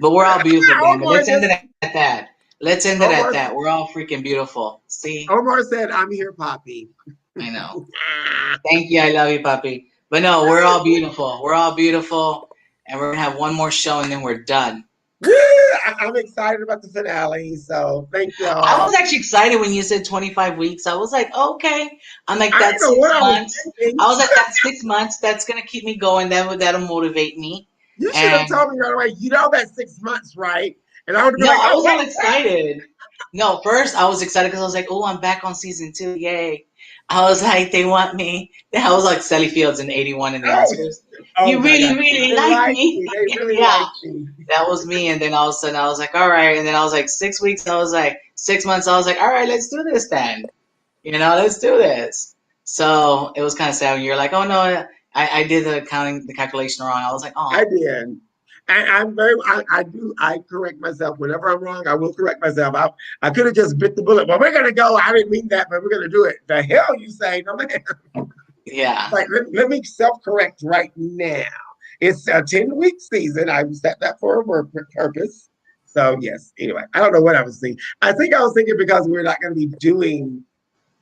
But we're all beautiful, damn it. Omar Let's end just it at that. Let's end it at Omar, that. We're all freaking beautiful. See? Omar said, "I'm here, Poppy." I know. Thank you. I love you, puppy. But no, we're all beautiful. We're all beautiful. And we're going to have one more show and then we're done. Woo! I'm excited about the finale. So thank I was y'all. actually excited when you said 25 weeks. I was like, okay. I'm like, I don't that's know what 6 I was months. thinking. I was like, that's 6 months. That's going to keep me going. That'll motivate me. You should have And told me right away. You know that's 6 months, right? And I would have been no, like, I "Oh was all wait." excited. No, first I was excited because I was like, oh, I'm back on season 2. Yay. I was like, they want me. Then I was like Sally Fields in 81 in the Oh, Oscars. oh You my really, God. really They like like me. me. They really Yeah, like me. that was me. And then all of a sudden I was like, all right. And then I was like, 6 weeks. I was like, 6 months. I was like, all right, let's do this then. Let's do this. So it was kind of sad when you're like, oh no, I did the calculation wrong. I was like, I oh, did. I correct myself. Whenever I'm wrong, I will correct myself. I could have just bit the bullet. Well, we're going to go. I didn't mean that, but we're going to do it. The hell you say? No, man. yeah. Like, let me self correct right now. It's a 10-week season. I set that for a purpose. So, yes. Anyway, I don't know what I was thinking. I think I was thinking because we're not going to be doing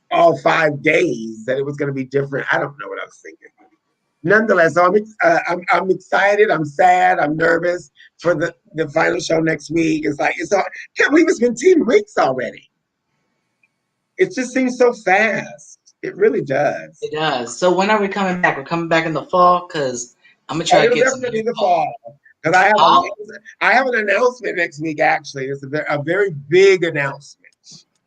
all 5 days that it was going to be different. I don't know what I was thinking. Nonetheless, so I'm excited. I'm sad. I'm nervous for the final show next week. It's like I can't believe it's been 10 weeks already. It just seems so fast. It really does. It does. So when are we coming back? We're coming back in the fall because I'm gonna Oh, try to it'll get some in definitely the be the fall. fall because Huh? I have an announcement next week. Actually, it's a very big announcement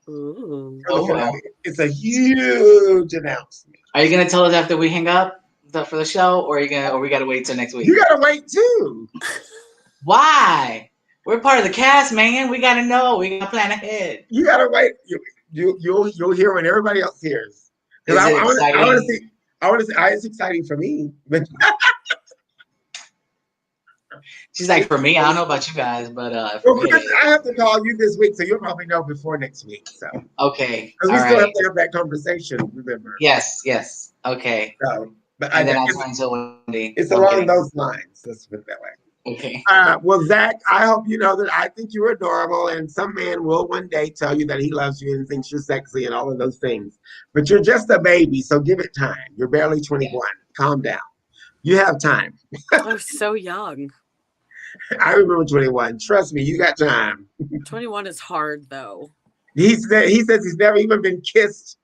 Ooh. for the Oh finale. well. It's a huge announcement. Are you gonna tell us after we hang up for the show, or we gotta wait till next You week? gotta wait too. Why? We're part of the cast, man. We gotta know. We gotta plan ahead. You gotta wait. You'll hear when everybody else hears. Because Is it I want to exciting? see. It's exciting for me, but She's like, for me, I don't know about you guys, but for well, me it Chris, I is. have to call you this week, so you'll probably know before next week. So, Okay. because we All still have right. to have that conversation. Remember, Yes. Yes. Okay. so but And then I'll turn to Wendy. it's No, I'm along kidding. those lines. Let's put it that way. Okay. Well, Zach, I hope you know that I think you're adorable, and some man will one day tell you that he loves you and thinks you're sexy and all of those things. But you're just a baby, so give it time. You're barely Yeah. 21. Calm down. You have time. Oh, so young. I remember 21. Trust me, you got time. 21 is hard though. He says he's never even been kissed.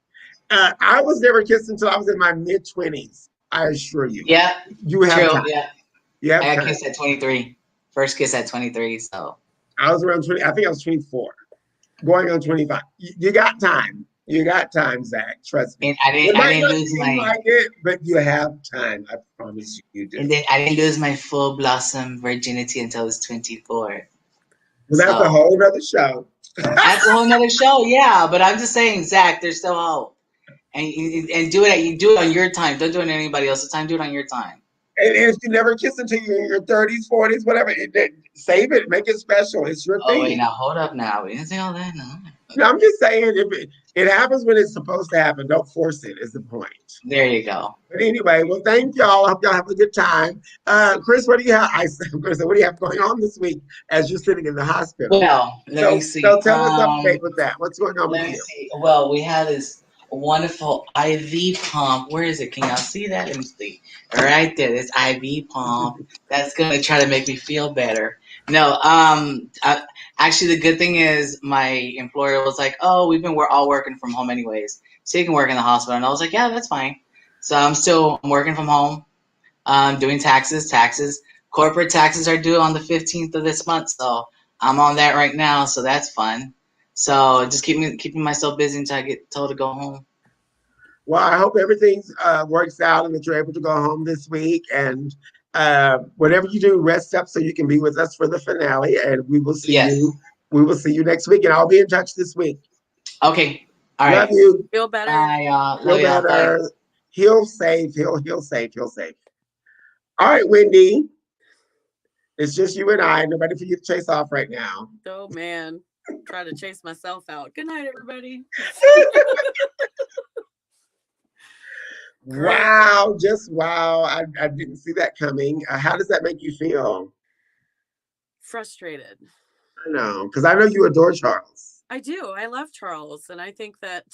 I was never kissed until I was in my mid-20s. I assure you. Yeah. You have True. time. Yeah. You have I got time. kissed at 23. First kiss at 23. So. I was around 20. I think I was 24, going on 25. You got time. You got time, Zach. Trust me. And I It didn't I might didn't not lose seem my like it, but you have time. I promise you do. and then I didn't lose my full blossom virginity until I was 24. Well, that's a So whole other show. that's a whole nother show, yeah. But I'm just saying, Zach, there's still hope. And do it on your time. Don't do it on anybody else's time. Do it on your time. And if you never kiss until you're in your 30s, 40s, whatever, save it, make it special. It's your Oh wait, thing. now hold up. Now we didn't say all that. No. No, I'm just saying, if it happens when it's supposed to happen. Don't force it. Is the point. There you go. But anyway, well, thank y'all. I hope y'all have a good time. Chris, what do you have? I'm going to say, what do you have going on this week as you're sitting in the hospital? Well, let me see. So tell us update with that. What's going on with Let me you? see. Well, we have this wonderful IV pump. Where is it? Can y'all see that? Let me see. Right there, this IV pump. That's gonna try to make me feel better. No, actually, the good thing is my employer was like, "Oh, we're all working from home anyways, so you can work in the hospital." And I was like, "Yeah, that's fine." So I'm working from home. Doing taxes. Corporate taxes are due on the 15th of this month, so I'm on that right now. So that's fun. So just keeping myself busy until I get told to go home. Well, I hope everything works out and that you're able to go home this week. And whatever you do, rest up so you can be with us for the finale. And we will see Yes. you. We will see you next week. And I'll be in touch this week. Okay. All right. Love you. Feel better. Bye, y'all. Feel Love y'all. Bye. better. Heal safe. Heal safe. Heal safe. All right, Wendy. It's just you and I. Nobody for you to chase off right now. Oh man, try to chase myself out. Good night, everybody. Wow, just wow. I didn't see that coming. How does that make you feel? Frustrated. I know, because I know you adore Charles. I do. I love Charles, and I think that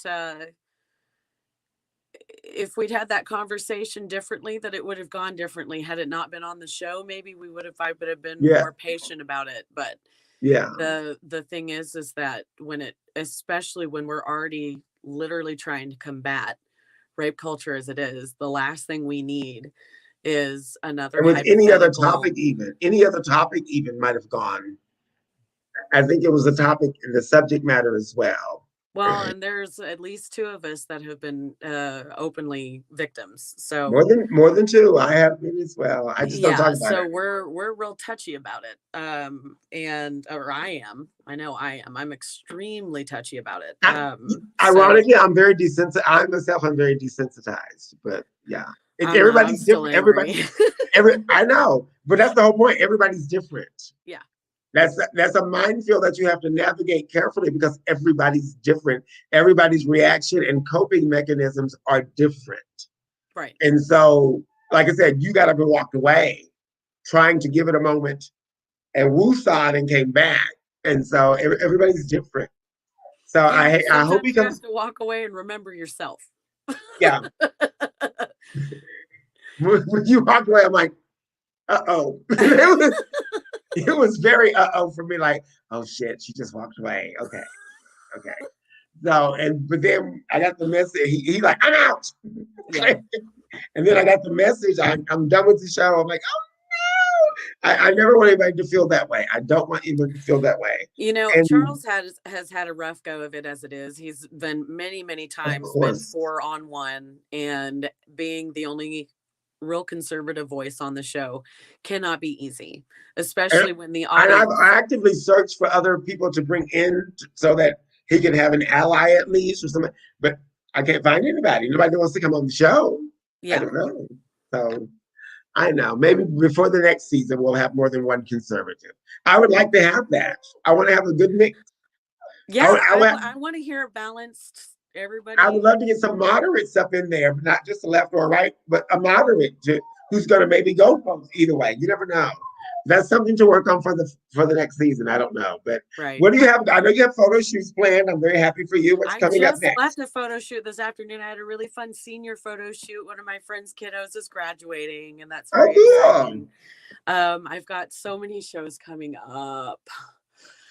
if we'd had that conversation differently, that it would have gone differently. Had it not been on the show, maybe I would have been more patient about it. But yeah, the thing is that especially when we're already literally trying to combat rape culture as it is, the last thing we need is another. And with any other topic even might have gone. I think it was a topic in the subject matter as well. Well, and there's at least 2 of us that have been openly victims. So more than 2, I have been as well. I just don't talk about it. So we're real touchy about it. Or I am. I know I am. I'm extremely touchy about it. Ironically, I'm very desensitized. I myself, I'm very desensitized. But yeah, everybody's different. I know, but that's the whole point. Everybody's different. Yeah. That's a minefield that you have to navigate carefully because everybody's different. Everybody's reaction and coping mechanisms are different. Right. And so, like I said, you got to be walked away trying to give it a moment and woo-sawed and came back. And so everybody's different. So I hope you have to walk away and remember yourself. Yeah. when you walk away, I'm like, uh-oh. It was very uh-oh for me, like, oh shit, she just walked away. Okay. So, but then I got the message. He like, I'm out. Yeah. And then I got the message. I'm done with the show. I'm like, oh no. I never want anybody to feel that way. I don't want anyone to feel that way. You know, Charles has had a rough go of it as it is. He's been many times been 4-on-1, and being the only real conservative voice on the show cannot be easy, especially when the audience. And I've actively searched for other people to bring in so that he can have an ally at least or something, but I can't find anybody. Nobody wants to come on the show. Yeah. I don't know. So I know. Maybe before the next season, we'll have more than one conservative. I would like to have that. I want to have a good mix. Yeah, I want to hear a balanced everybody. I would love to get some moderate stuff in there, but not just a left or right, but a moderate who's going to maybe go either way. You never know. That's something to work on for the next season. I don't know, but what do you have? I know you have photo shoots planned. I'm very happy for you. What's coming up next? I just left a photo shoot this afternoon. I had a really fun senior photo shoot. One of my friend's kiddos is graduating, and that's very exciting. I've got so many shows coming up.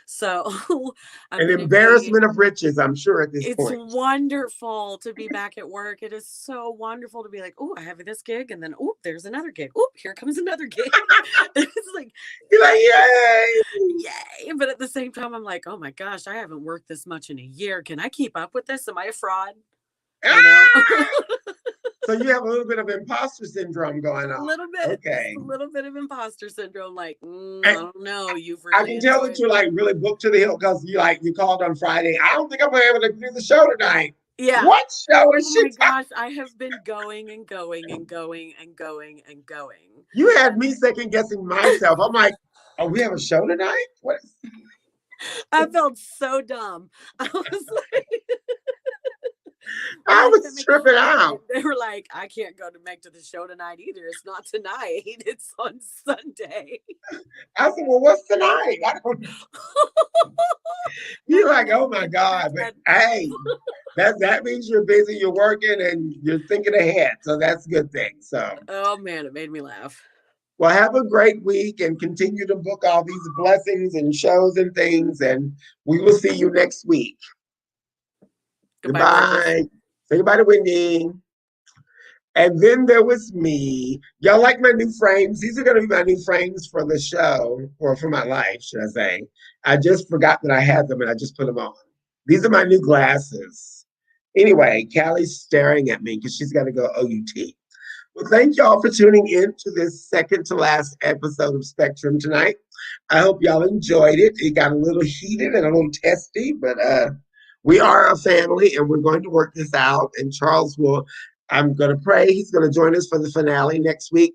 So an embarrassment of riches, I'm sure, at this point. It's wonderful to be back at work. It is so wonderful to be like, oh, I have this gig, and then there's another gig. Oh, here comes another gig. It's like, you're like, yay! But at the same time, I'm like, oh my gosh, I haven't worked this much in a year. Can I keep up with this? Am I a fraud? You know? So you have a little bit of imposter syndrome going on. A little bit. Okay. A little bit of imposter syndrome. Like, I don't know. I can tell that you're like really booked to the hill because you called on Friday. I don't think I'm going to be able to do the show tonight. Yeah. What show is Oh she my gosh, I have been going and going and going and going and going. You had me second guessing myself. I'm like, oh, we have a show tonight? What is I felt so dumb. I was like, I like, was tripping out. they were like, I can't go to the show tonight either. It's not tonight. It's on Sunday. I said, well, what's tonight? I don't know. You're like, oh my God. But hey, that means you're busy, you're working, and you're thinking ahead. So that's a good thing. So oh man, it made me laugh. well, have a great week and continue to book all these blessings and shows and things. And we will see you next week. Goodbye. Say goodbye to Wendy. And then there was me. Y'all like my new frames? These are going to be my new frames for the show, or for my life, should I say. I just forgot that I had them and I just put them on. These are my new glasses. Anyway, Callie's staring at me because she's got to go OUT. Well, thank y'all for tuning in to this second to last episode of Spectrum tonight. I hope y'all enjoyed it. It got a little heated and a little testy, but we are a family and we're going to work this out. And Charles I'm going to pray he's going to join us for the finale next week.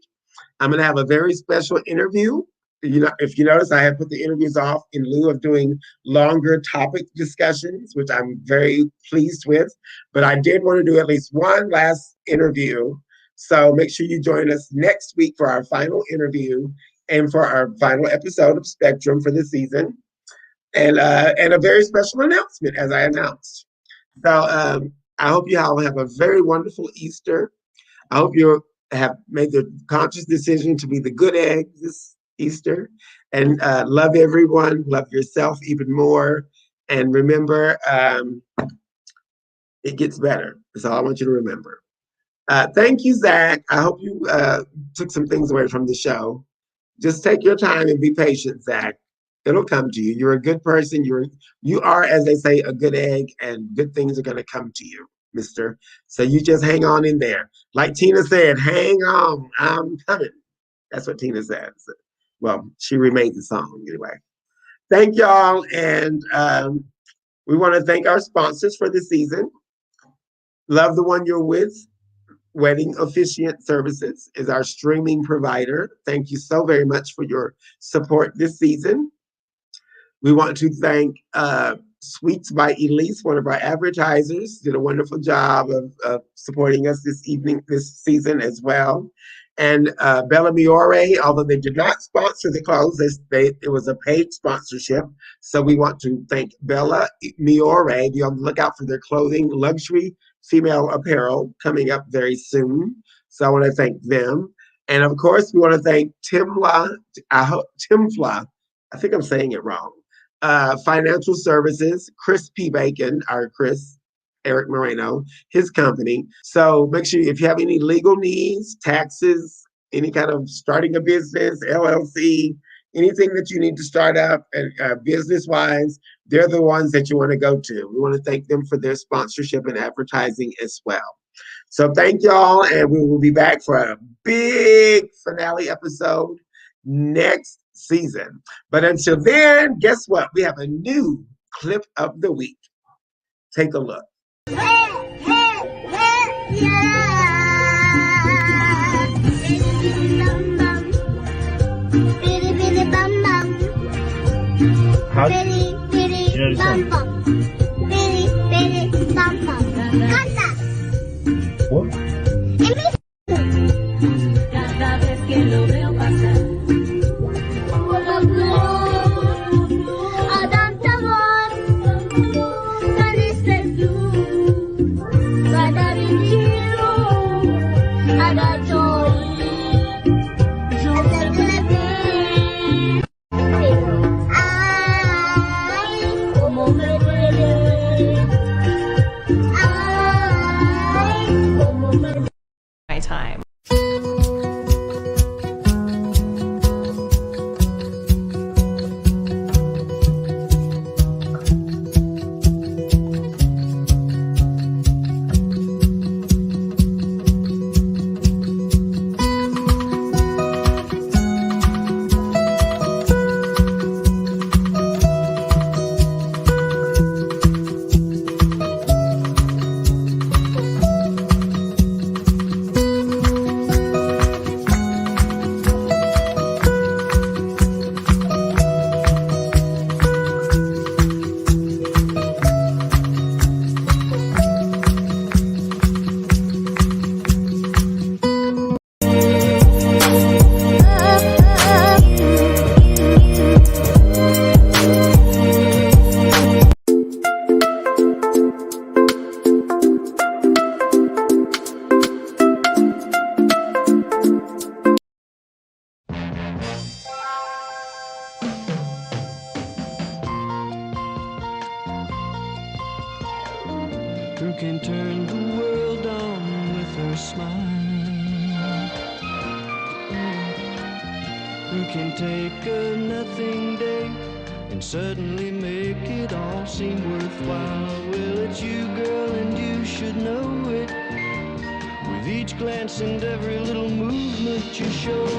I'm going to have a very special interview. You know, if you notice, I have put the interviews off in lieu of doing longer topic discussions, which I'm very pleased with. But I did want to do at least one last interview. So make sure you join us next week for our final interview and for our final episode of Spectrum for the season. And a very special announcement, as I announced. So I hope you all have a very wonderful Easter. I hope you have made the conscious decision to be the good egg this Easter. And love everyone. Love yourself even more. And remember, it gets better. That's all I want you to remember. Thank you, Zach. I hope you took some things away from the show. Just take your time and be patient, Zach. It'll come to you. You're a good person. You are, as they say, a good egg, and good things are going to come to you, mister. So you just hang on in there. Like Tina said, hang on, I'm coming. That's what Tina said. Well, she remade the song anyway. Thank y'all. And we want to thank our sponsors for the season. Love the One You're With. Wedding Officiant Services is our streaming provider. Thank you so very much for your support this season. We want to thank Sweets by Elise, one of our advertisers, did a wonderful job of supporting us this season as well. And Bella Miore, although they did not sponsor the clothes, it was a paid sponsorship. So we want to thank Bella Miore. Be on the lookout for their clothing, luxury female apparel coming up very soon. So I want to thank them. And of course, we want to thank Timfla, I think I'm saying it wrong. Financial Services, Chris P. Bacon, our Chris, Eric Moreno, his company. So make sure if you have any legal needs, taxes, any kind of starting a business, LLC, anything that you need to start up business-wise, they're the ones that you want to go to. We want to thank them for their sponsorship and advertising as well. So thank y'all, and we will be back for a big finale episode next season. But until then, guess what? We have a new clip of the week. Take a look. Hey, hey, hey, yeah. Bitty, bum, bum. Bitty, bitty, bum, bum. Bitty, bitty, bum, bum. Bitty, bitty, bum, bum. Canta. What? Cada vez que lo veo pasar. My time. who can take a nothing day and suddenly make it all seem worthwhile. Well, it's you, girl, and you should know it. With each glance and every little movement you show,